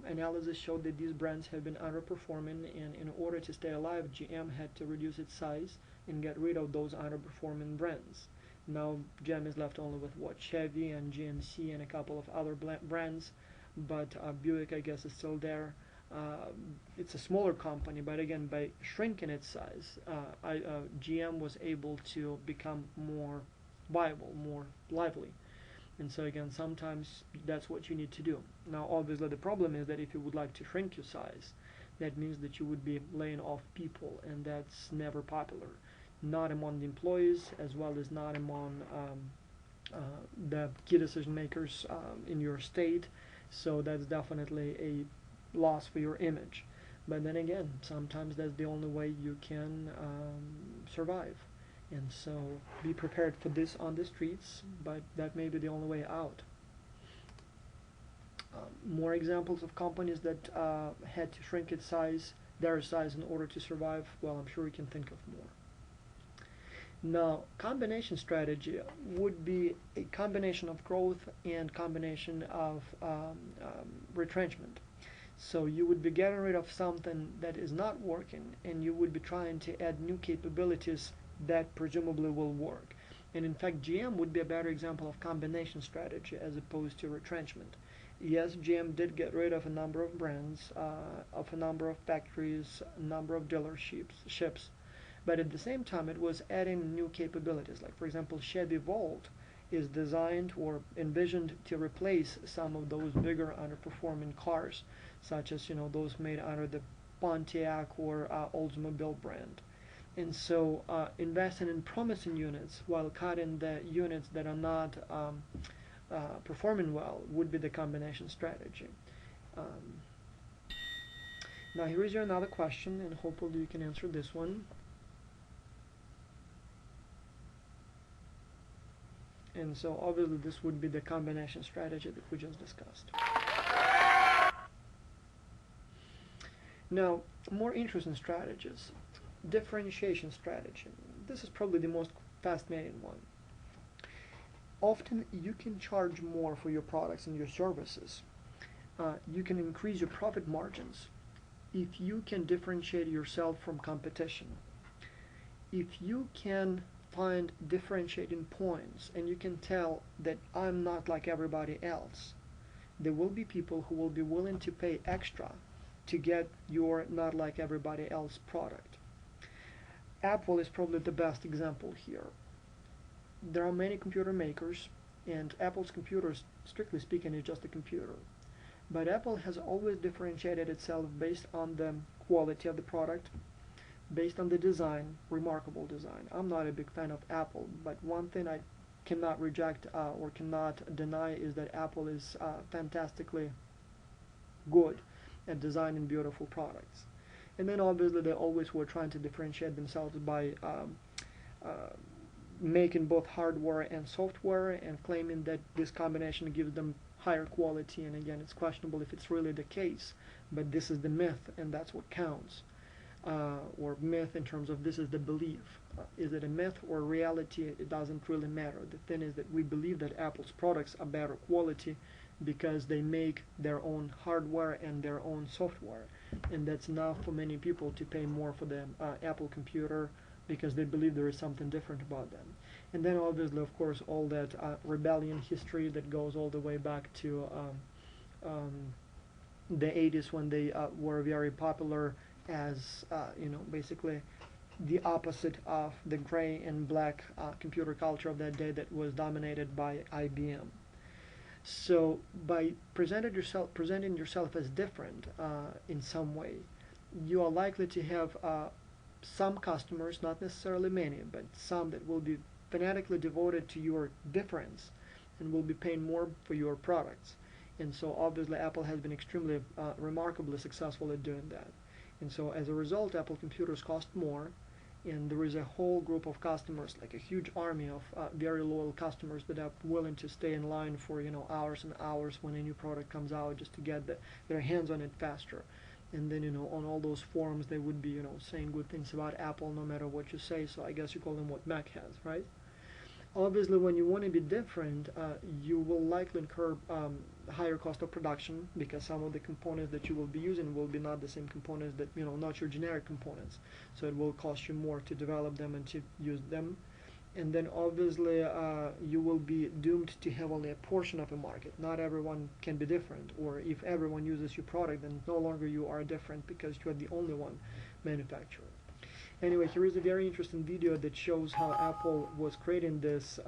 Analysis showed that these brands have been underperforming, and in order to stay alive, GM had to reduce its size and get rid of those underperforming brands. Now GM is left only with Chevy and GMC and a couple of other brands, but Buick, I guess, is still there. It's a smaller company, but again, by shrinking its size, GM was able to become more viable, more lively. And so again, sometimes that's what you need to do. Now obviously the problem is that if you would like to shrink your size, that means that you would be laying off people, and that's never popular. not among the employees, as well as not among the key decision makers in your state. So that's definitely a loss for your image. But then again, sometimes that's the only way you can survive. And so be prepared for this on the streets, but that may be the only way out. More examples of companies that had to shrink their size in order to survive, well, I'm sure we can think of more. Now, combination strategy would be a combination of growth and combination of retrenchment. So you would be getting rid of something that is not working, and you would be trying to add new capabilities that presumably will work. And in fact, GM would be a better example of combination strategy as opposed to retrenchment. Yes, GM did get rid of a number of brands, of a number of factories, a number of dealerships, but at the same time it was adding new capabilities. Like for example, Chevy Volt is designed or envisioned to replace some of those bigger underperforming cars, such as those made under the Pontiac or Oldsmobile brand. And so investing in promising units while cutting the units that are not performing well would be the combination strategy. Now here is another question, and hopefully you can answer this one. And so obviously this would be the combination strategy that we just discussed. Now, more interesting strategies. Differentiation strategy. This is probably the most fascinating one. Often you can charge more for your products and your services. You can increase your profit margins if you can differentiate yourself from competition. If you can find differentiating points and you can tell that I'm not like everybody else, there will be people who will be willing to pay extra to get your not like everybody else product. Apple is probably the best example here. There are many computer makers, and Apple's computers, strictly speaking, is just a computer. But Apple has always differentiated itself based on the quality of the product, based on the design, remarkable design. I'm not a big fan of Apple, but one thing I cannot reject or cannot deny is that Apple is fantastically good at designing beautiful products. And then obviously they always were trying to differentiate themselves by making both hardware and software and claiming that this combination gives them higher quality. And again, it's questionable if it's really the case, but this is the myth, and that's what counts. Or myth in terms of this is the belief. Is it a myth or reality? It doesn't really matter. The thing is that we believe that Apple's products are better quality because they make their own hardware and their own software, and that's enough for many people to pay more for the Apple computer because they believe there is something different about them. And then obviously, of course, all that rebellion history that goes all the way back to the 80s when they were very popular as basically the opposite of the gray and black computer culture of that day that was dominated by IBM. So by presenting yourself as different in some way, you are likely to have some customers, not necessarily many, but some that will be fanatically devoted to your difference and will be paying more for your products. And so obviously Apple has been extremely remarkably successful at doing that. And so as a result, Apple computers cost more, and there is a whole group of customers, like a huge army of very loyal customers that are willing to stay in line for hours and hours when a new product comes out just to get their hands on it faster. And then on all those forums they would be saying good things about Apple no matter what you say. So I guess you call them what Mac has, right? Obviously, when you want to be different, you will likely incur higher cost of production because some of the components that you will be using will be not the same components that, not your generic components. So it will cost you more to develop them and to use them. And then obviously you will be doomed to have only a portion of a market. Not everyone can be different, or if everyone uses your product, then no longer you are different because you are the only one manufacturer. Anyway, here is a very interesting video that shows how Apple was creating this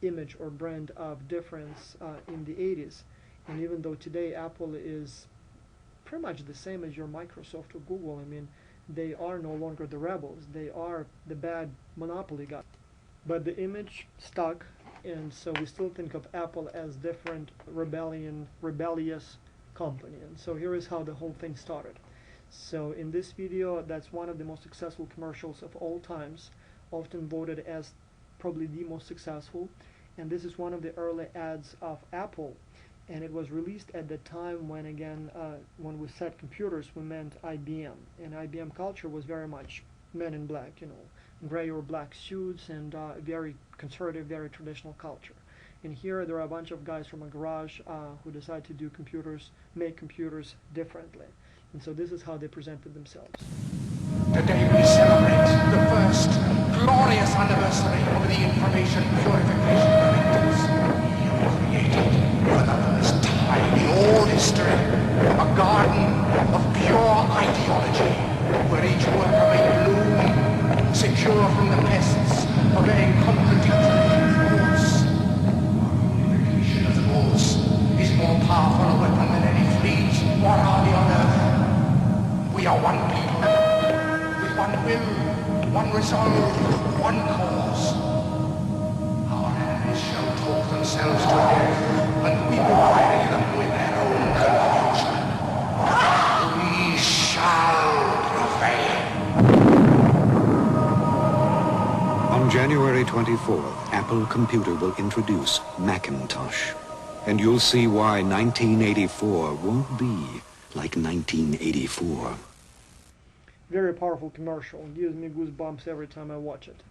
image or brand of difference in the 80s. And even though today Apple is pretty much the same as your Microsoft or Google, I mean, They are no longer the rebels. They are the bad monopoly guys. But the image stuck, and so we still think of Apple as different rebellious company. And so here is how the whole thing started. So in this video, that's one of the most successful commercials of all times, often voted as probably the most successful. And this is one of the early ads of Apple. And it was released at the time when, again, when we said computers, we meant IBM. And IBM culture was very much men in black, you know, gray or black suits, and very conservative, very traditional culture. And here there are a bunch of guys from a garage who decide to do computers, make computers differently. And so this is how they presented themselves. Today we celebrate the first glorious anniversary of the information purification directives. We have created for the first time in all history a garden of pure ideology where each worker may bloom, secure from the pests of a contradictory force. The creation of the rules is more powerful a weapon than any fleet or army on earth. We are one people, with one will, one resolve, one cause. Our enemies shall talk themselves to death, and we will bury them with their own confusion. We shall prevail. On January 24th, Apple Computer will introduce Macintosh. And you'll see why 1984 won't be like 1984. Very powerful commercial. It gives me goosebumps every time I watch it.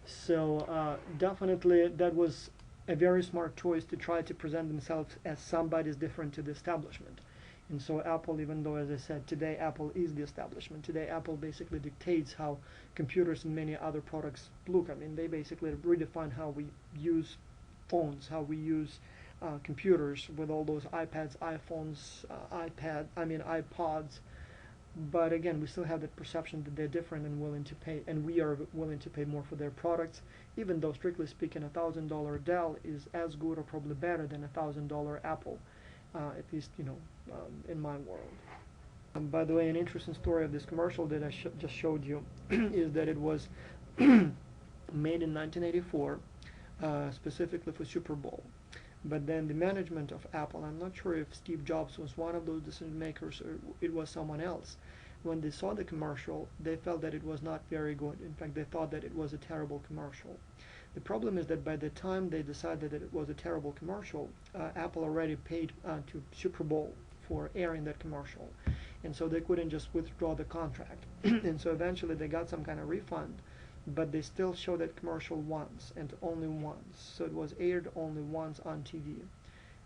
So definitely that was a very smart choice to try to present themselves as somebody's different to the establishment. And so Apple, even though, as I said, today Apple is the establishment. Today Apple basically dictates how computers and many other products look. I mean, they basically redefine how we use phones, how we use computers with all those iPads, iPhones, iPods. But again, we still have that perception that they're different and willing to pay, and we are willing to pay more for their products, even though strictly speaking, $1,000 Dell is as good or probably better than $1,000 Apple, at least, you know, in my world. By the way, an interesting story of this commercial that I just showed you is that it was made in 1984, specifically for Super Bowl. But then the management of Apple, I'm not sure if Steve Jobs was one of those decision makers or it was someone else. When they saw the commercial, they felt that it was not very good. In fact, they thought that it was a terrible commercial. The problem is that by the time they decided that it was a terrible commercial, Apple already paid to Super Bowl for airing that commercial. And so they couldn't just withdraw the contract. And so eventually they got some kind of refund, but they still showed that commercial once and only once. So it was aired only once on TV.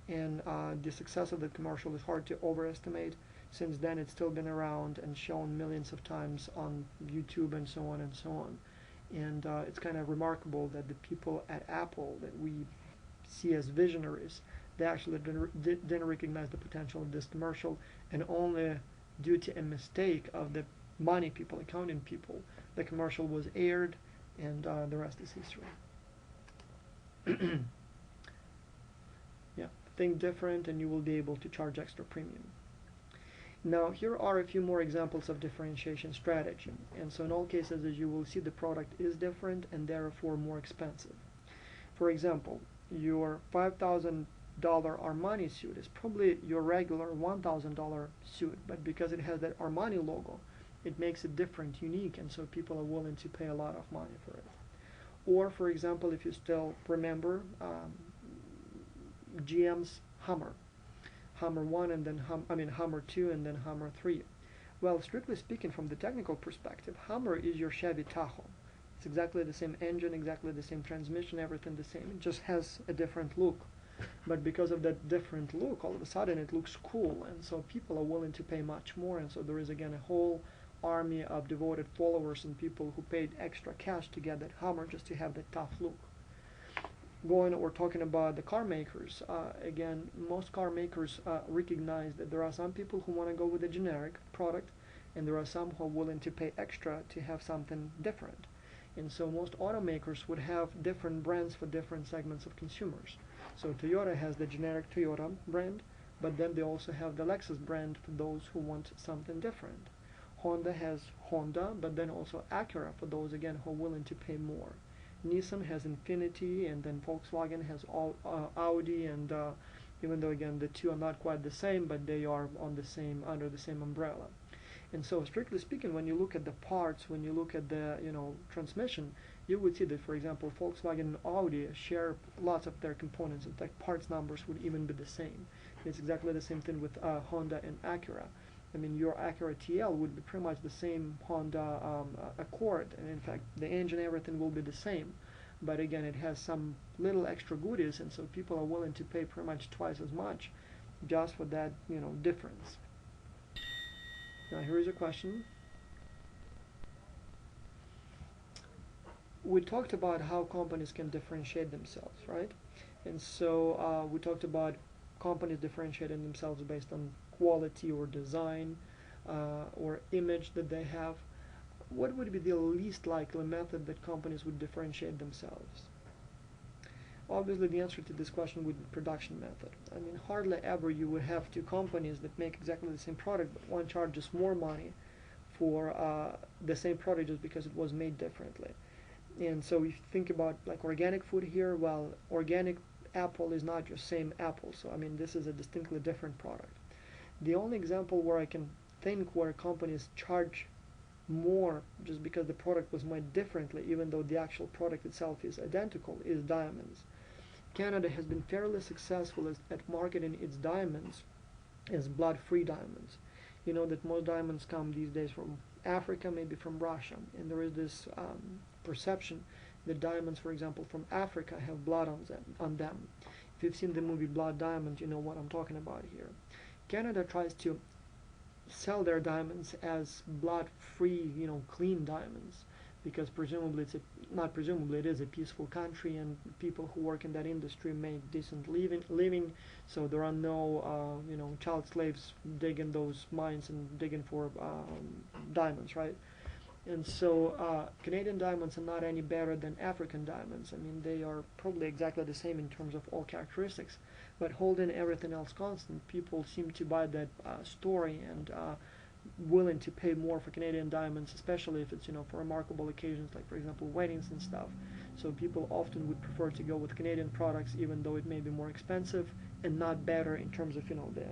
And the success of the commercial is hard to overestimate. Since then it's still been around and shown millions of times on YouTube and so on and so on. And it's kind of remarkable that the people at Apple that we see as visionaries, they actually didn't recognize the potential of this commercial, and only due to a mistake of the money people, accounting people, the commercial was aired, and the rest is history. Yeah, think different and you will be able to charge extra premium. Now here are a few more examples of differentiation strategy, and so in all cases, as you will see, the product is different and therefore more expensive. For example, your $5,000 Armani suit is probably your regular $1,000 suit, but because it has that Armani logo, it makes it different, unique, and so people are willing to pay a lot of money for it. Or, for example, if you still remember GM's Hummer 1 and then Hummer 2 and then Hummer 3. Well, strictly speaking, from the technical perspective, Hummer is your Chevy Tahoe. It's exactly the same engine, exactly the same transmission, everything the same. It just has a different look. But because of that different look, all of a sudden it looks cool, and so people are willing to pay much more, and so there is again a whole army of devoted followers and people who paid extra cash to get that Hummer just to have that tough look. We're talking about the car makers. Again, most car makers recognize that there are some people who want to go with a generic product, and there are some who are willing to pay extra to have something different. And so most automakers would have different brands for different segments of consumers. So Toyota has the generic Toyota brand, but then they also have the Lexus brand for those who want something different. Honda has Honda, but then also Acura for those again who are willing to pay more. Nissan has Infiniti, and then Volkswagen has Audi, and even though again the two are not quite the same, but they are on the same under the same umbrella. And so strictly speaking, when you look at the parts, when you look at the transmission, you would see that, for example, Volkswagen and Audi share lots of their components. In fact, parts numbers would even be the same. It's exactly the same thing with Honda and Acura. I mean, your Acura TL would be pretty much the same Honda Accord, and in fact, the engine, everything will be the same. But again, it has some little extra goodies, and so people are willing to pay pretty much twice as much just for that, difference. Now, here is a question. We talked about how companies can differentiate themselves, right? And so we talked about companies differentiating themselves based on quality or design or image that they have. What would be the least likely method that companies would differentiate themselves? Obviously, the answer to this question would be production method. I mean, hardly ever you would have two companies that make exactly the same product, but one charges more money for the same product just because it was made differently. And so if you think about like organic food here, well, organic apple is not just same apple. So I mean, this is a distinctly different product. The only example where I can think where companies charge more just because the product was made differently, even though the actual product itself is identical, is diamonds. Canada has been fairly successful at marketing its diamonds as blood-free diamonds. You know that most diamonds come these days from Africa, maybe from Russia, and there is this perception that diamonds, for example, from Africa have blood on them. If you've seen the movie Blood Diamond, you know what I'm talking about here. Canada tries to sell their diamonds as blood-free, clean diamonds, because presumably it is a peaceful country, and people who work in that industry make decent living, so there are no child slaves digging those mines and digging for diamonds, right? And so Canadian diamonds are not any better than African diamonds. I mean, they are probably exactly the same in terms of all characteristics, but holding everything else constant, people seem to buy that story and willing to pay more for Canadian diamonds, especially if it's for remarkable occasions, like for example weddings and stuff. So people often would prefer to go with Canadian products, even though it may be more expensive and not better in terms of the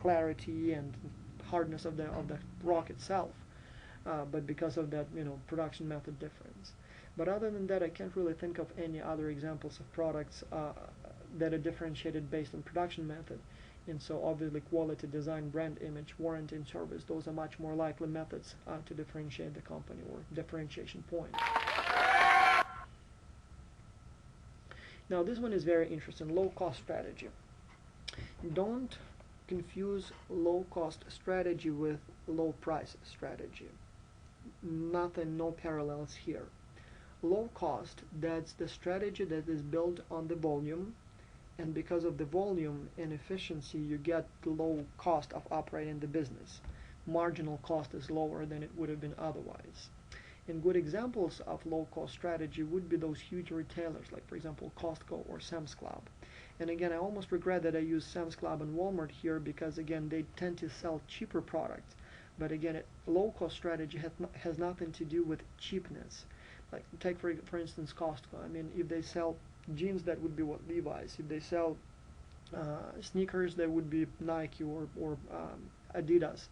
clarity and hardness of the rock itself, but because of that production method difference. But other than that, I can't really think of any other examples of products that are differentiated based on production method. And so obviously quality, design, brand image, warranty, and service, those are much more likely methods to differentiate the company, or differentiation point. Now this one is very interesting, low-cost strategy. Don't confuse low-cost strategy with low-price strategy. No parallels here. Low cost, that's the strategy that is built on the volume, and because of the volume and efficiency, you get the low cost of operating the business. Marginal cost is lower than it would have been otherwise. And good examples of low-cost strategy would be those huge retailers, like for example Costco or Sam's Club. And again, I almost regret that I use Sam's Club and Walmart here, because again, they tend to sell cheaper products. But again, low-cost strategy has nothing to do with cheapness. Like take for instance Costco. I mean, if they sell jeans, that would be what Levi's. If they sell sneakers, that would be Nike or Adidas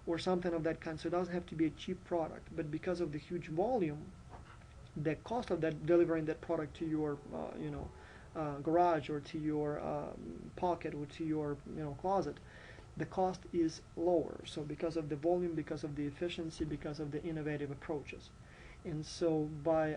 or something of that kind. So it doesn't have to be a cheap product, but because of the huge volume, the cost of that delivering that product to your garage or to your pocket or to your closet, the cost is lower. So because of the volume, because of the efficiency, because of the innovative approaches. And so by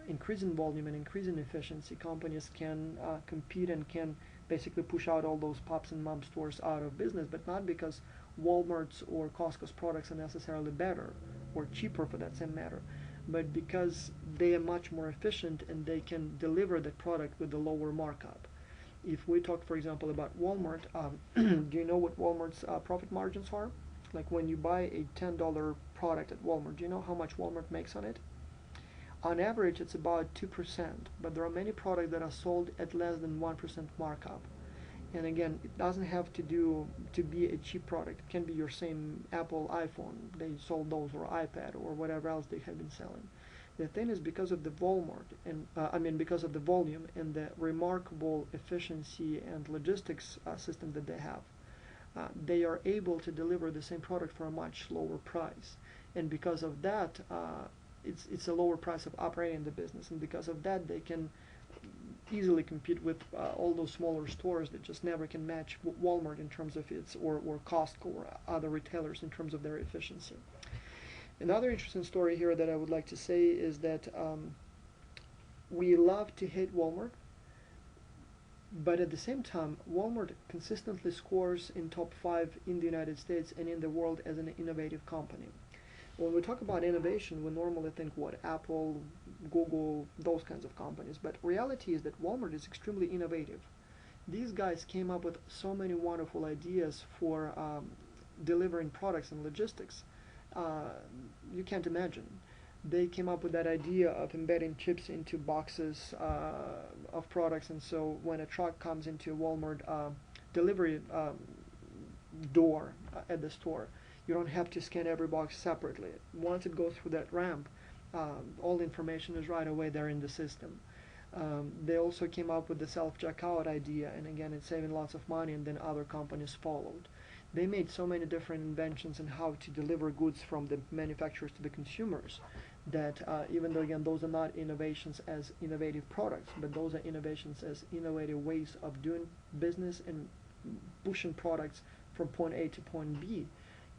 increasing volume and increasing efficiency, companies can compete and can basically push out all those pops and mom stores out of business, but not because Walmart's or Costco's products are necessarily better or cheaper for that same matter, but because they are much more efficient and they can deliver the product with a lower markup. If we talk, for example, about Walmart, do you know what Walmart's profit margins are? Like when you buy a $10 product at Walmart, do you know how much Walmart makes on it? On average, it's about 2%, but there are many products that are sold at less than 1% markup. And again, it doesn't have to be a cheap product. It can be your same Apple iPhone. They sold those, or iPad, or whatever else they have been selling. The thing is, because of the Walmart, and because of the volume and the remarkable efficiency and logistics system that they are able to deliver the same product for a much lower price. And because of that, it's a lower price of operating the business. And because of that, they can easily compete with all those smaller stores that just never can match Walmart in terms of or Costco or other retailers in terms of their efficiency. Another interesting story here that I would like to say is that we love to hate Walmart, but at the same time, Walmart consistently scores in top 5 in the United States and in the world as an innovative company. When we talk about innovation, we normally think Apple, Google, those kinds of companies. But reality is that Walmart is extremely innovative. These guys came up with so many wonderful ideas for delivering products and logistics. You can't imagine. They came up with that idea of embedding chips into boxes of products, and so when a truck comes into a Walmart delivery door at the store, you don't have to scan every box separately. Once it goes through that ramp, all the information is right away there in the system. They also came up with the self-checkout idea, and again, it's saving lots of money, and then other companies followed. They made so many different inventions in how to deliver goods from the manufacturers to the consumers that even though, again, those are not innovations as innovative products, but those are innovations as innovative ways of doing business and pushing products from point A to point B.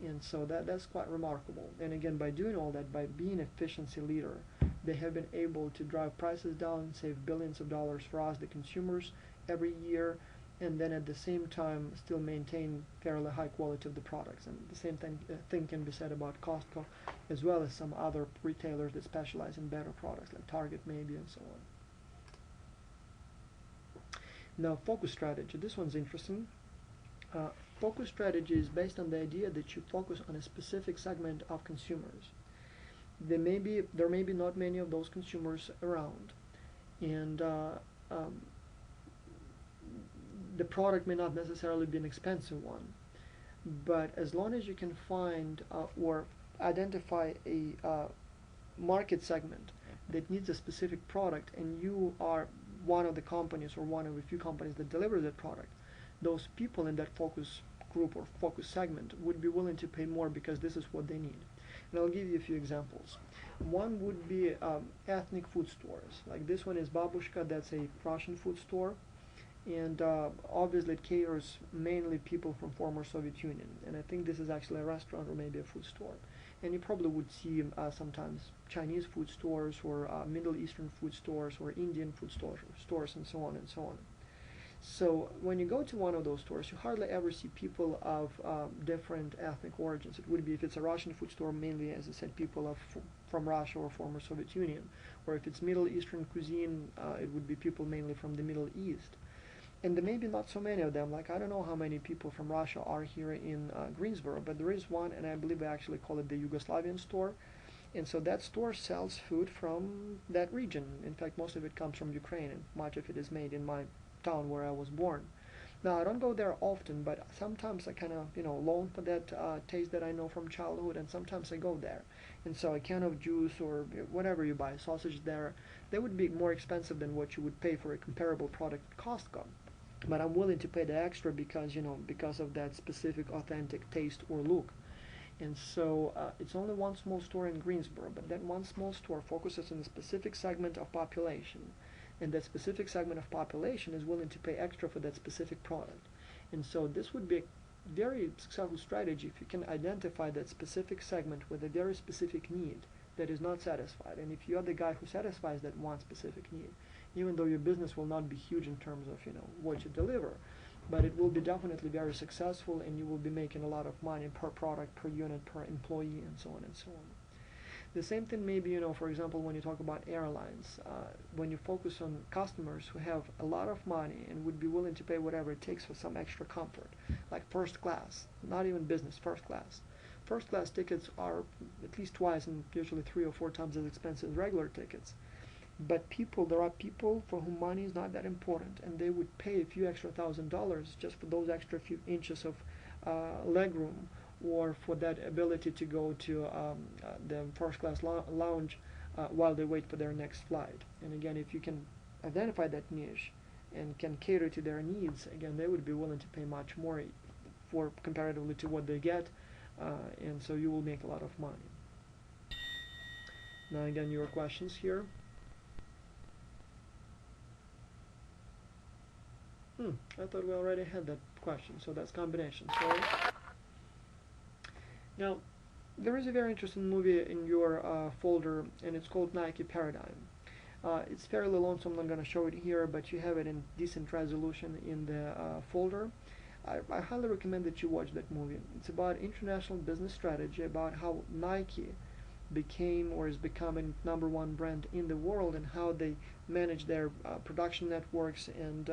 And so that's quite remarkable. And again, by doing all that, by being efficiency leader, they have been able to drive prices down, save billions of dollars for us, the consumers, every year, and then at the same time still maintain fairly high quality of the products. And the same thing can be said about Costco, as well as some other retailers that specialize in better products, like Target maybe, and so on. Now, focus strategy. This one's interesting. Focus strategy is based on the idea that you focus on a specific segment of consumers. There may be not many of those consumers around, and the product may not necessarily be an expensive one, but as long as you can find or identify a market segment that needs a specific product, and you are one of the companies or one of a few companies that deliver that product, those people in that focus group or focus segment would be willing to pay more because this is what they need. And I'll give you a few examples. One would be ethnic food stores. Like this one is Babushka, that's a Russian food store. And obviously it caters mainly people from former Soviet Union. And I think this is actually a restaurant or maybe a food store. And you probably would see sometimes Chinese food stores or Middle Eastern food stores or Indian food stores and so on and so on. So when you go to one of those stores, you hardly ever see people of different ethnic origins. It would be, if it's a Russian food store, mainly, as I said, people from Russia or former Soviet Union. Or if it's Middle Eastern cuisine, it would be people mainly from the Middle East. And there may be not so many of them. Like, I don't know how many people from Russia are here in Greensboro, but there is one, and I believe they actually call it the Yugoslavian store. And so that store sells food from that region. In fact, most of it comes from Ukraine, and much of it is made in my town where I was born. Now, I don't go there often, but sometimes I kind of, long for that taste that I know from childhood, and sometimes I go there. And so a can of juice or whatever you buy, sausage there, they would be more expensive than what you would pay for a comparable product at Costco. But I'm willing to pay the extra because, because of that specific authentic taste or look. And so it's only one small store in Greensboro, but that one small store focuses on a specific segment of population. And that specific segment of population is willing to pay extra for that specific product. And so this would be a very successful strategy if you can identify that specific segment with a very specific need that is not satisfied. And if you are the guy who satisfies that one specific need, even though your business will not be huge in terms of what you deliver, but it will be definitely very successful, and you will be making a lot of money per product, per unit, per employee, and so on and so on. The same thing maybe, for example, when you talk about airlines, when you focus on customers who have a lot of money and would be willing to pay whatever it takes for some extra comfort, like first class, not even business, first class. First class tickets are at least twice and usually 3 or 4 times as expensive as regular tickets. But there are people for whom money is not that important, and they would pay a few extra $1,000s just for those extra few inches of leg room, or for that ability to go to the first class lounge while they wait for their next flight. And again, if you can identify that niche and can cater to their needs, again, they would be willing to pay much more for comparatively to what they get, and so you will make a lot of money. Now again, your questions here. I thought we already had that question, so that's combination. Sorry. Now, there is a very interesting movie in your folder, and it's called Nike Paradigm. It's fairly long, so I'm not going to show it here, but you have it in decent resolution in the folder. I highly recommend that you watch that movie. It's about international business strategy, about how Nike became or is becoming #1 brand in the world, and how they manage their production networks and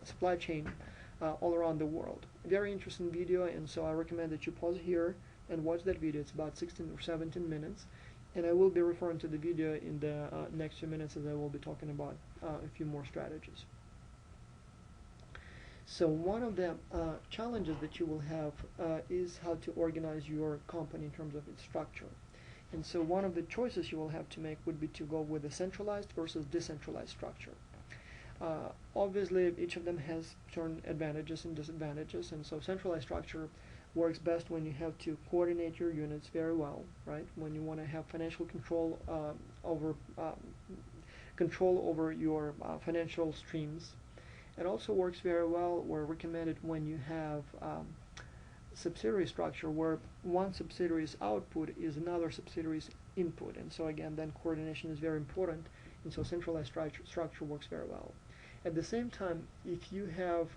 supply chain all around the world. Very interesting video, and so I recommend that you pause here and watch that video. It's about 16 or 17 minutes, and I will be referring to the video in the next few minutes, as I will be talking about a few more strategies. So one of the challenges that you will have is how to organize your company in terms of its structure. And so one of the choices you will have to make would be to go with a centralized versus decentralized structure. Obviously, each of them has certain advantages and disadvantages, and so centralized structure works best when you have to coordinate your units very well, right? When you want to have financial control over your financial streams. It also works very well, or recommended, when you have subsidiary structure where one subsidiary's output is another subsidiary's input, and so again, then coordination is very important, and so centralized structure works very well. At the same time, if you have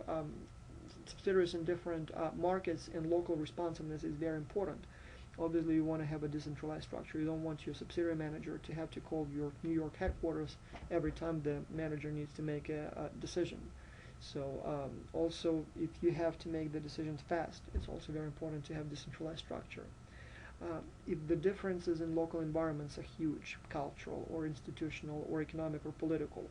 subsidiaries in different markets, and local responsiveness is very important. Obviously, you want to have a decentralized structure. You don't want your subsidiary manager to have to call your New York headquarters every time the manager needs to make a decision. So also, if you have to make the decisions fast, it's also very important to have decentralized structure. If the differences in local environments are huge, cultural or institutional or economic or political,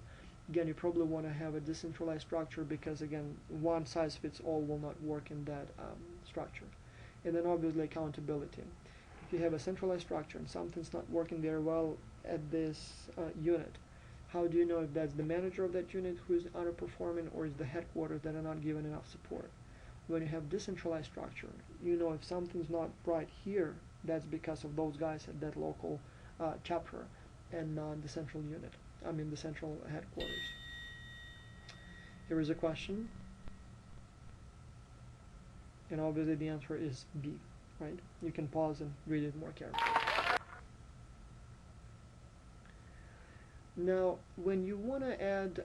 again, you probably want to have a decentralized structure, because again, one size fits all will not work in that structure. And then obviously accountability. If you have a centralized structure and something's not working very well at this unit, how do you know if that's the manager of that unit who is underperforming, or is the headquarters that are not given enough support? When you have decentralized structure, you know if something's not right here, that's because of those guys at that local chapter, and not the central unit. I mean the central headquarters. Here is a question, and obviously the answer is B, right? You can pause and read it more carefully. Now, when you want to add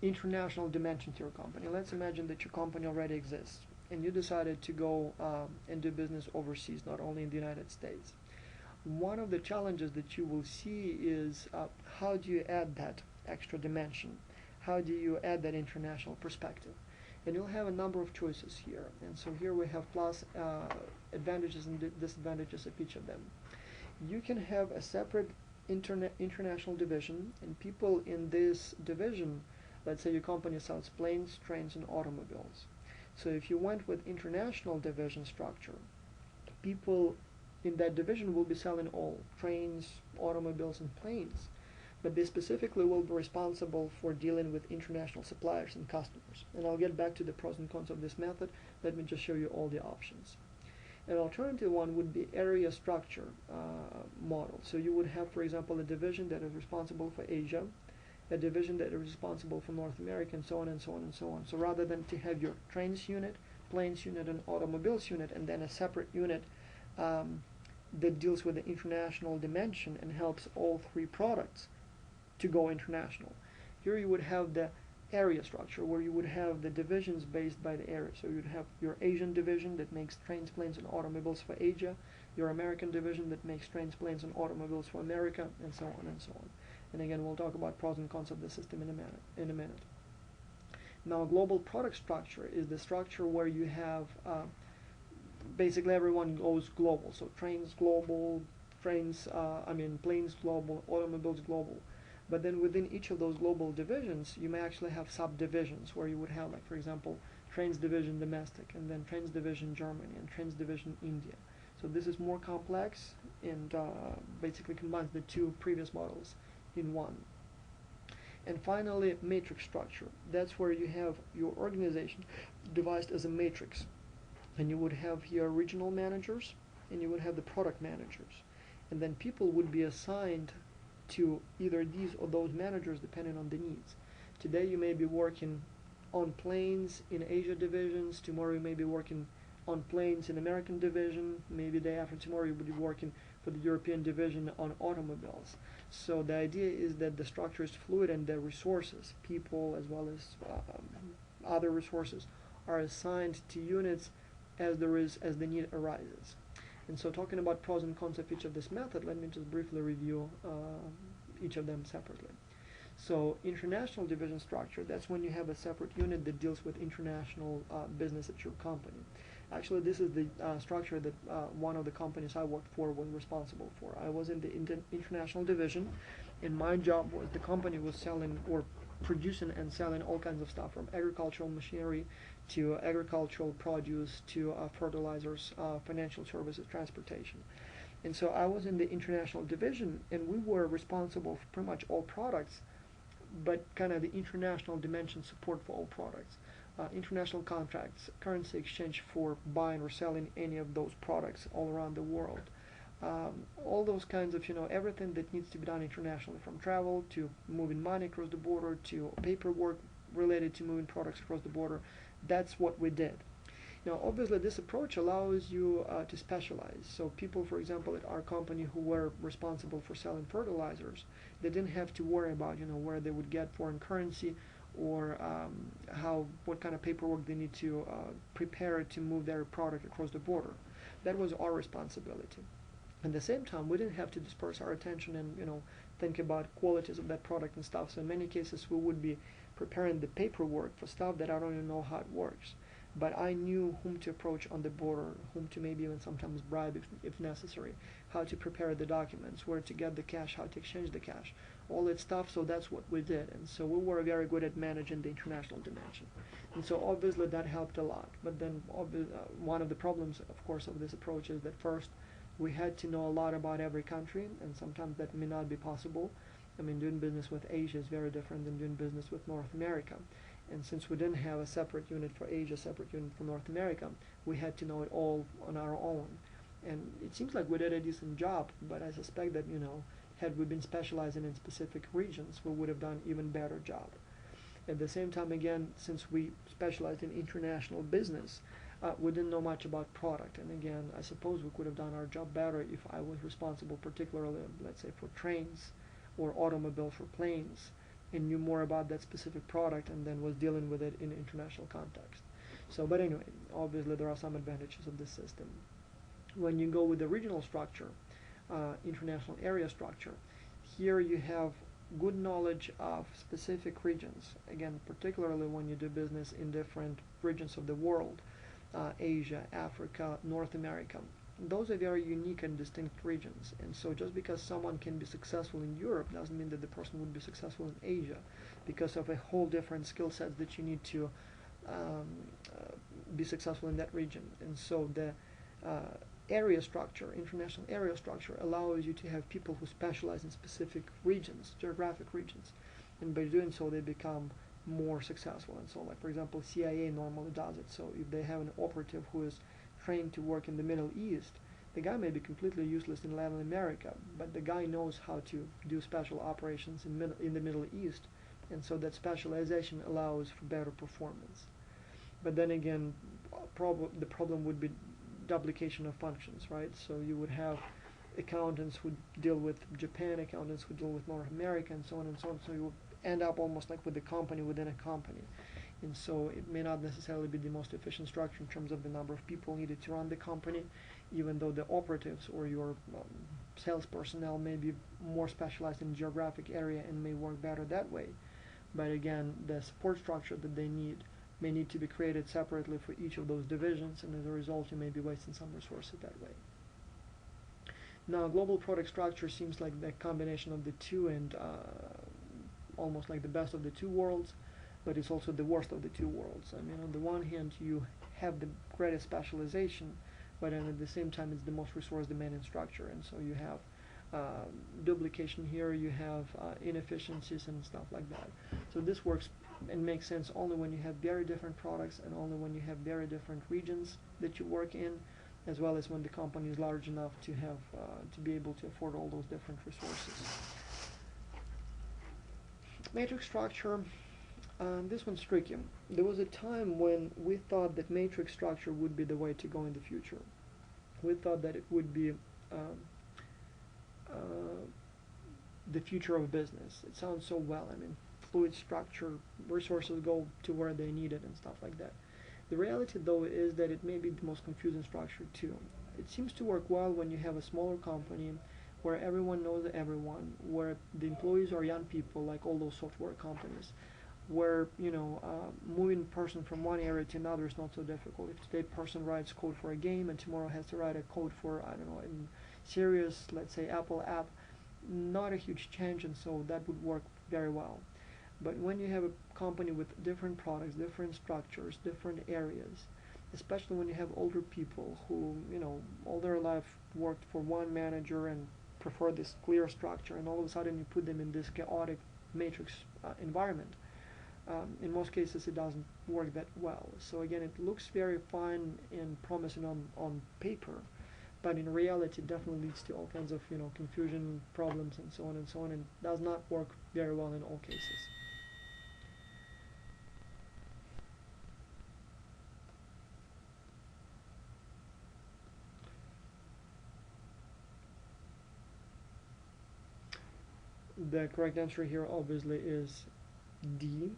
international dimension to your company, let's imagine that your company already exists, and you decided to go and do business overseas, not only in the United States. One of the challenges that you will see is how do you add that extra dimension? How do you add that international perspective? And you'll have a number of choices here. And so here we have plus advantages and disadvantages of each of them. You can have a separate international division, and people in this division, let's say your company sells planes, trains, and automobiles. So if you went with international division structure, people in that division will be selling all trains, automobiles, and planes, but they specifically will be responsible for dealing with international suppliers and customers. And I'll get back to the pros and cons of this method. Let me just show you all the options. An alternative one would be area structure model. So you would have, for example, a division that is responsible for Asia, a division that is responsible for North America, and so on and so on and so on. So rather than to have your trains unit, planes unit, and automobiles unit, and then a separate unit that deals with the international dimension and helps all three products to go international, here you would have the area structure, where you would have the divisions based by the area. So you'd have your Asian division that makes trains, planes, and automobiles for Asia, your American division that makes trains, planes, and automobiles for America, and so on and so on. And again, we'll talk about pros and cons of the system in a minute. Now, global product structure is the structure where you have basically everyone goes global. So trains global, planes global, automobiles global. But then within each of those global divisions, you may actually have subdivisions where you would have, like for example, trains division domestic, and then trains division Germany, and trains division India. So this is more complex and basically combines the two previous models in one. And finally, matrix structure. That's where you have your organization devised as a matrix. And you would have here regional managers, and you would have the product managers. And then people would be assigned to either these or those managers depending on the needs. Today you may be working on planes in Asia divisions, tomorrow you may be working on planes in American division, maybe the day after tomorrow you would be working for the European division on automobiles. So the idea is that the structure is fluid and the resources, people as well as other resources, are assigned to units as the need arises. And so talking about pros and cons of each of this method, let me just briefly review each of them separately. So international division structure, that's when you have a separate unit that deals with international business at your company. Actually, this is the structure that one of the companies I worked for was responsible for. I was in the international division, and my job was the company was selling or producing and selling all kinds of stuff, from agricultural machinery to agricultural produce to fertilizers, financial services, transportation. And so I was in the international division, and we were responsible for pretty much all products, but kind of the international dimension support for all products. International contracts, currency exchange for buying or selling any of those products all around the world. All those kinds of, everything that needs to be done internationally, from travel to moving money across the border to paperwork related to moving products across the border. That's what we did. Now, obviously, this approach allows you to specialize. So people, for example, at our company who were responsible for selling fertilizers, they didn't have to worry about, where they would get foreign currency or what kind of paperwork they need to prepare to move their product across the border. That was our responsibility. At the same time, we didn't have to disperse our attention and think about qualities of that product and stuff. So in many cases, we would be preparing the paperwork for stuff that I don't even know how it works. But I knew whom to approach on the border, whom to maybe even sometimes bribe if necessary, how to prepare the documents, where to get the cash, how to exchange the cash, all that stuff. So that's what we did. And so we were very good at managing the international dimension. And so obviously that helped a lot. But then one of the problems, of course, of this approach is that first, we had to know a lot about every country, and sometimes that may not be possible. Doing business with Asia is very different than doing business with North America. And since we didn't have a separate unit for Asia, separate unit for North America, we had to know it all on our own. And it seems like we did a decent job, but I suspect that, had we been specializing in specific regions, we would have done an even better job. At the same time, again, since we specialized in international business, we didn't know much about product. And again, I suppose we could have done our job better if I was responsible particularly, let's say, for trains or automobiles for planes, and knew more about that specific product and then was dealing with it in international context. So, but anyway, obviously there are some advantages of this system. When you go with the regional structure, international area structure, here you have good knowledge of specific regions. Again, particularly when you do business in different regions of the world, Asia, Africa, North America. Those are very unique and distinct regions, and so just because someone can be successful in Europe doesn't mean that the person would be successful in Asia, because of a whole different skill sets that you need to be successful in that region. And so the area structure, international area structure, allows you to have people who specialize in specific regions, geographic regions, and by doing so they become more successful. And so, like for example, CIA normally does it. So if they have an operative who is trained to work in the Middle East, the guy may be completely useless in Latin America, but the guy knows how to do special operations in the Middle East, and so that specialization allows for better performance. But then again, the problem would be duplication of functions, right? So you would have accountants who deal with Japan, accountants who deal with North America, and so on and so on. So you end up almost like with a company within a company. And so it may not necessarily be the most efficient structure in terms of the number of people needed to run the company, even though the operatives or your sales personnel may be more specialized in geographic area and may work better that way. But again, the support structure that they need may need to be created separately for each of those divisions, and as a result you may be wasting some resources that way. Now, global product structure seems like the combination of the two, and almost like the best of the two worlds, but it's also the worst of the two worlds. I mean, on the one hand, you have the greatest specialization, but then at the same time, it's the most resource-demanding structure, and so you have duplication here, you have inefficiencies and stuff like that. So this works and makes sense only when you have very different products and only when you have very different regions that you work in, as well as when the company is large enough to have to be able to afford all those different resources. Matrix structure. This one's tricky. There was a time when we thought that matrix structure would be the way to go in the future. We thought that it would be the future of business. It sounds so well. I mean, fluid structure, resources go to where they need it and stuff like that. The reality, though, is that it may be the most confusing structure too. It seems to work well when you have a smaller company where everyone knows everyone, where the employees are young people, like all those software companies, where moving a person from one area to another is not so difficult. If today person writes code for a game and tomorrow has to write a code for, I don't know, a serious, let's say, Apple app, not a huge change, and so that would work very well. But when you have a company with different products, different structures, different areas, especially when you have older people who, all their life worked for one manager and prefer this clear structure, and all of a sudden you put them in this chaotic matrix environment, in most cases it doesn't work that well. So again, it looks very fine and promising on paper, but in reality it definitely leads to all kinds of confusion, problems, and so on, and does not work very well in all cases. The correct answer here obviously is D,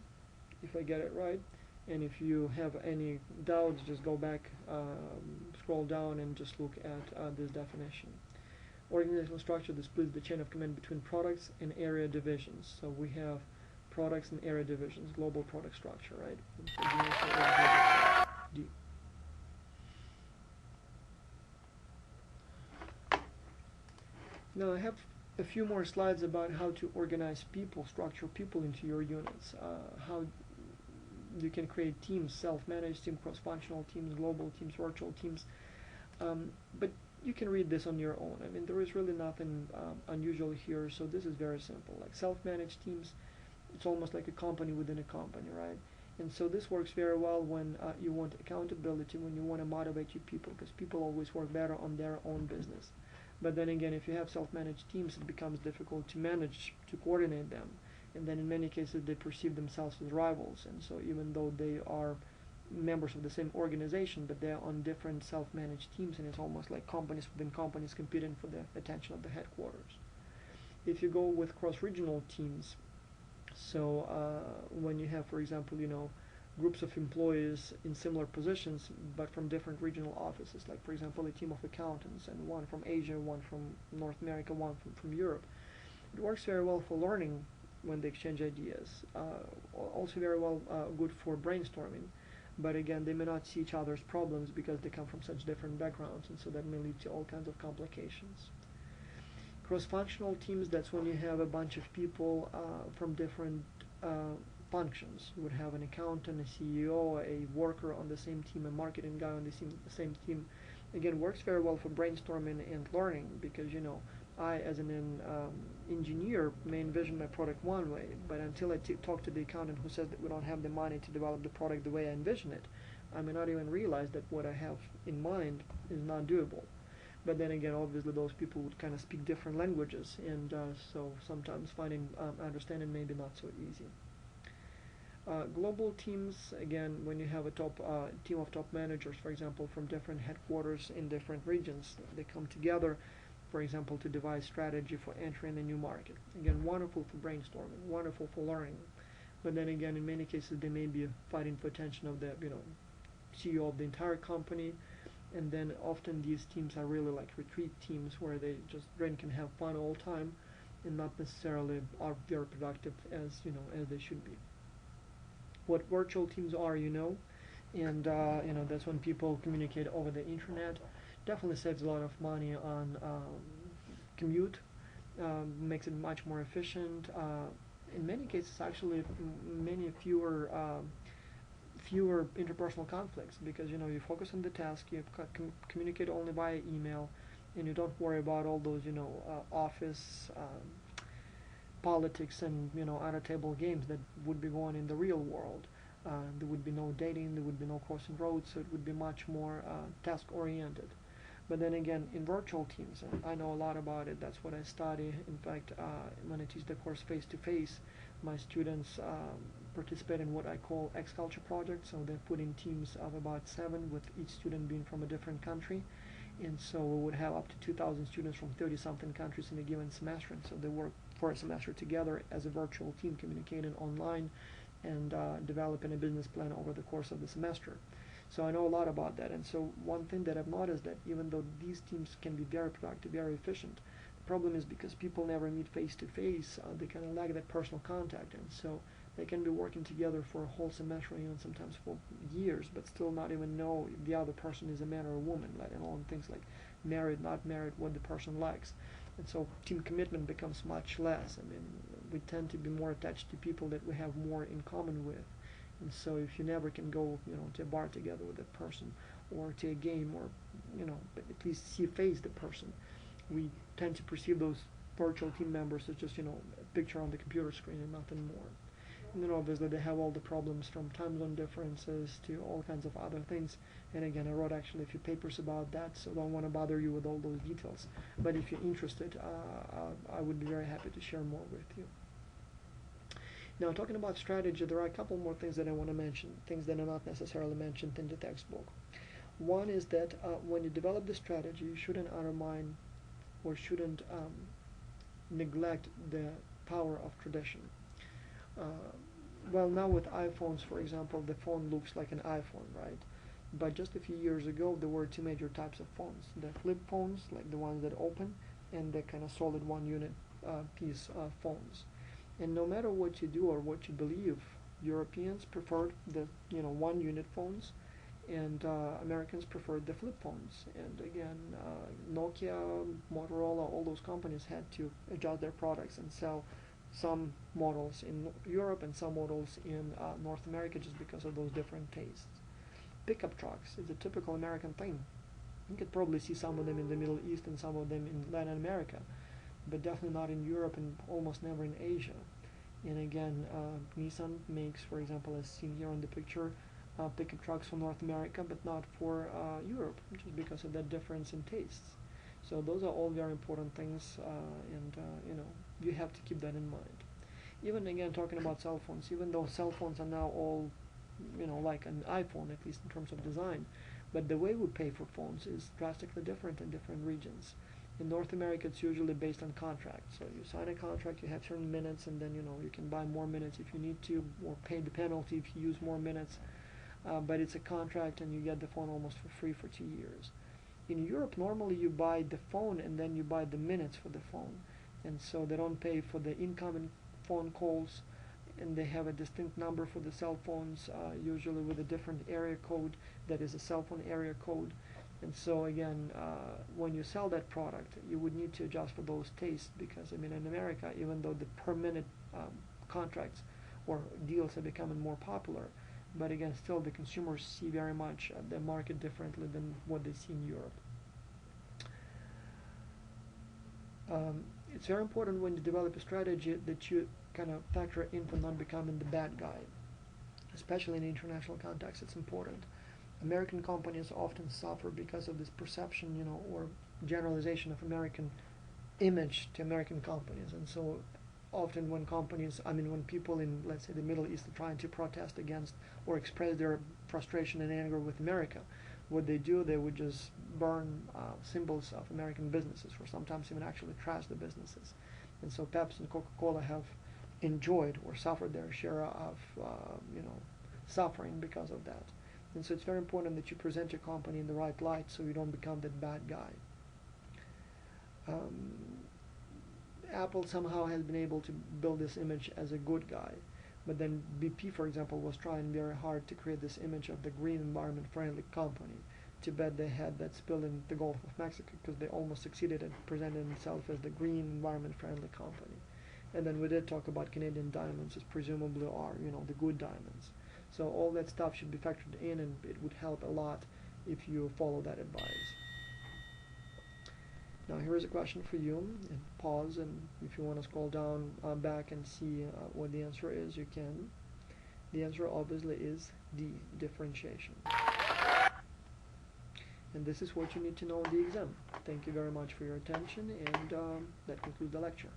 if I get it right. And if you have any doubts, just go back, scroll down, and just look at this definition. Organizational structure that splits the chain of command between products and area divisions. So we have products and area divisions, global product structure, right? D. Now I have a few more slides about how to organize people, structure people into your units, how you can create teams, self-managed teams, cross-functional teams, global teams, virtual teams, but you can read this on your own. I mean, there is really nothing unusual here, so this is very simple. Like self-managed teams, it's almost like a company within a company, right? And so this works very well when you want accountability, when you want to motivate your people, because people always work better on their own business. But then again, if you have self-managed teams, it becomes difficult to manage, to coordinate them. And then in many cases, they perceive themselves as rivals. And so even though they are members of the same organization, but they're on different self-managed teams, and it's almost like companies within companies competing for the attention of the headquarters. If you go with cross-regional teams, so when you have, for example, groups of employees in similar positions but from different regional offices, like for example a team of accountants, and one from Asia, one from North America, one from Europe, it works very well for learning when they exchange ideas, also very well good for brainstorming, but again they may not see each other's problems because they come from such different backgrounds, and so that may lead to all kinds of complications. Cross-functional teams, that's when you have a bunch of people from different functions. You would have an accountant, a CEO, a worker on the same team, a marketing guy on the same team. Again, works very well for brainstorming and learning, because I as an engineer may envision my product one way, but until I talk to the accountant who says that we don't have the money to develop the product the way I envision it, I may not even realize that what I have in mind is not doable. But then again, obviously those people would kind of speak different languages, and so sometimes finding understanding may be not so easy. Global teams, again, when you have a team of top managers, for example, from different headquarters in different regions, they come together, for example, to devise strategy for entering a new market. Again, wonderful for brainstorming, wonderful for learning. But then again, in many cases, they may be fighting for attention of the CEO of the entire company. And then often these teams are really like retreat teams where they just drink and have fun all the time, and not necessarily are very productive as as they should be. What virtual teams are, and that's when people communicate over the internet. Definitely saves a lot of money on commute, makes it much more efficient. In many cases, actually, many fewer interpersonal conflicts, because you focus on the task, you communicate only via email, and you don't worry about all those office politics and other table games that would be going in the real world. There would be no dating, there would be no crossing roads, so it would be much more task oriented. But then again, in virtual teams, I know a lot about it. That's what I study. In fact, when I teach the course face to face, my students participate in what I call X-Culture projects. So they put in teams of about 7, with each student being from a different country. And so we would have up to 2,000 students from 30-something countries in a given semester. And so they work for a semester together as a virtual team, communicating online and developing a business plan over the course of the semester. So I know a lot about that. And so one thing that I've noticed, that even though these teams can be very productive, very efficient, the problem is because people never meet face to face, they kind of lack that personal contact. And so they can be working together for a whole semester, even sometimes for years, but still not even know if the other person is a man or a woman, let alone things like married, not married, what the person likes. And so team commitment becomes much less. I mean, we tend to be more attached to people that we have more in common with. And so if you never can go, to a bar together with that person, or to a game, or, but at least see face the person, we tend to perceive those virtual team members as just, a picture on the computer screen and nothing more. And then obviously they have all the problems, from time zone differences to all kinds of other things. And again, I wrote actually a few papers about that, so don't want to bother you with all those details. But if you're interested, I would be very happy to share more with you. Now, talking about strategy, there are a couple more things that I want to mention, things that are not necessarily mentioned in the textbook. One is that when you develop the strategy, you shouldn't undermine or shouldn't neglect the power of tradition. Well, now with iPhones, for example, the phone looks like an iPhone, right? But just a few years ago, there were 2 major types of phones. The flip phones, like the ones that open, and the kind of solid one-unit piece phones. And no matter what you do or what you believe, Europeans preferred the one-unit phones, and Americans preferred the flip phones. And again, Nokia, Motorola, all those companies had to adjust their products and sell some models in Europe and some models in North America, just because of those different tastes. Pickup trucks is a typical American thing. You could probably see some of them in the Middle East and some of them in Latin America, but definitely not in Europe and almost never in Asia. And again, Nissan makes, for example, as seen here on the picture, pickup trucks for North America, but not for Europe, just because of that difference in tastes. So those are all very important things, and you have to keep that in mind. Even again, talking about cell phones, even though cell phones are now all, like an iPhone, at least in terms of design, but the way we pay for phones is drastically different in different regions. In North America, it's usually based on contracts. So you sign a contract, you have certain minutes, and then you can buy more minutes if you need to, or pay the penalty if you use more minutes. But it's a contract, and you get the phone almost for free for 2 years. In Europe, normally you buy the phone and then you buy the minutes for the phone, and so they don't pay for the incoming phone calls, and they have a distinct number for the cell phones, usually with a different area code that is a cell phone area code. And so again, when you sell that product, you would need to adjust for those tastes, because in America, even though the per minute contracts or deals are becoming more popular, but again, still the consumers see very much the market differently than what they see in Europe. It's very important when you develop a strategy that you kind of factor in for not becoming the bad guy, especially in international context. It's important. American companies often suffer because of this perception, or generalization of American image to American companies. And so often when when people in, let's say, the Middle East are trying to protest against or express their frustration and anger with America, what they do, they would just burn symbols of American businesses, or sometimes even actually trash the businesses. And so Pepsi and Coca-Cola have enjoyed or suffered their share of, suffering because of that. And so it's very important that you present your company in the right light, so you don't become that bad guy. Apple somehow has been able to build this image as a good guy, but then BP, for example, was trying very hard to create this image of the green, environment-friendly company. Tibet they had that spill in the Gulf of Mexico because they almost succeeded at presenting themselves as the green, environment-friendly company. And then we did talk about Canadian diamonds as presumably are, you know, the good diamonds. So all that stuff should be factored in, and it would help a lot if you follow that advice. Now here is a question for you, and pause, and if you want to scroll down back and see what the answer is, you can. The answer obviously is D, differentiation. And this is what you need to know in the exam. Thank you very much for your attention, and that concludes the lecture.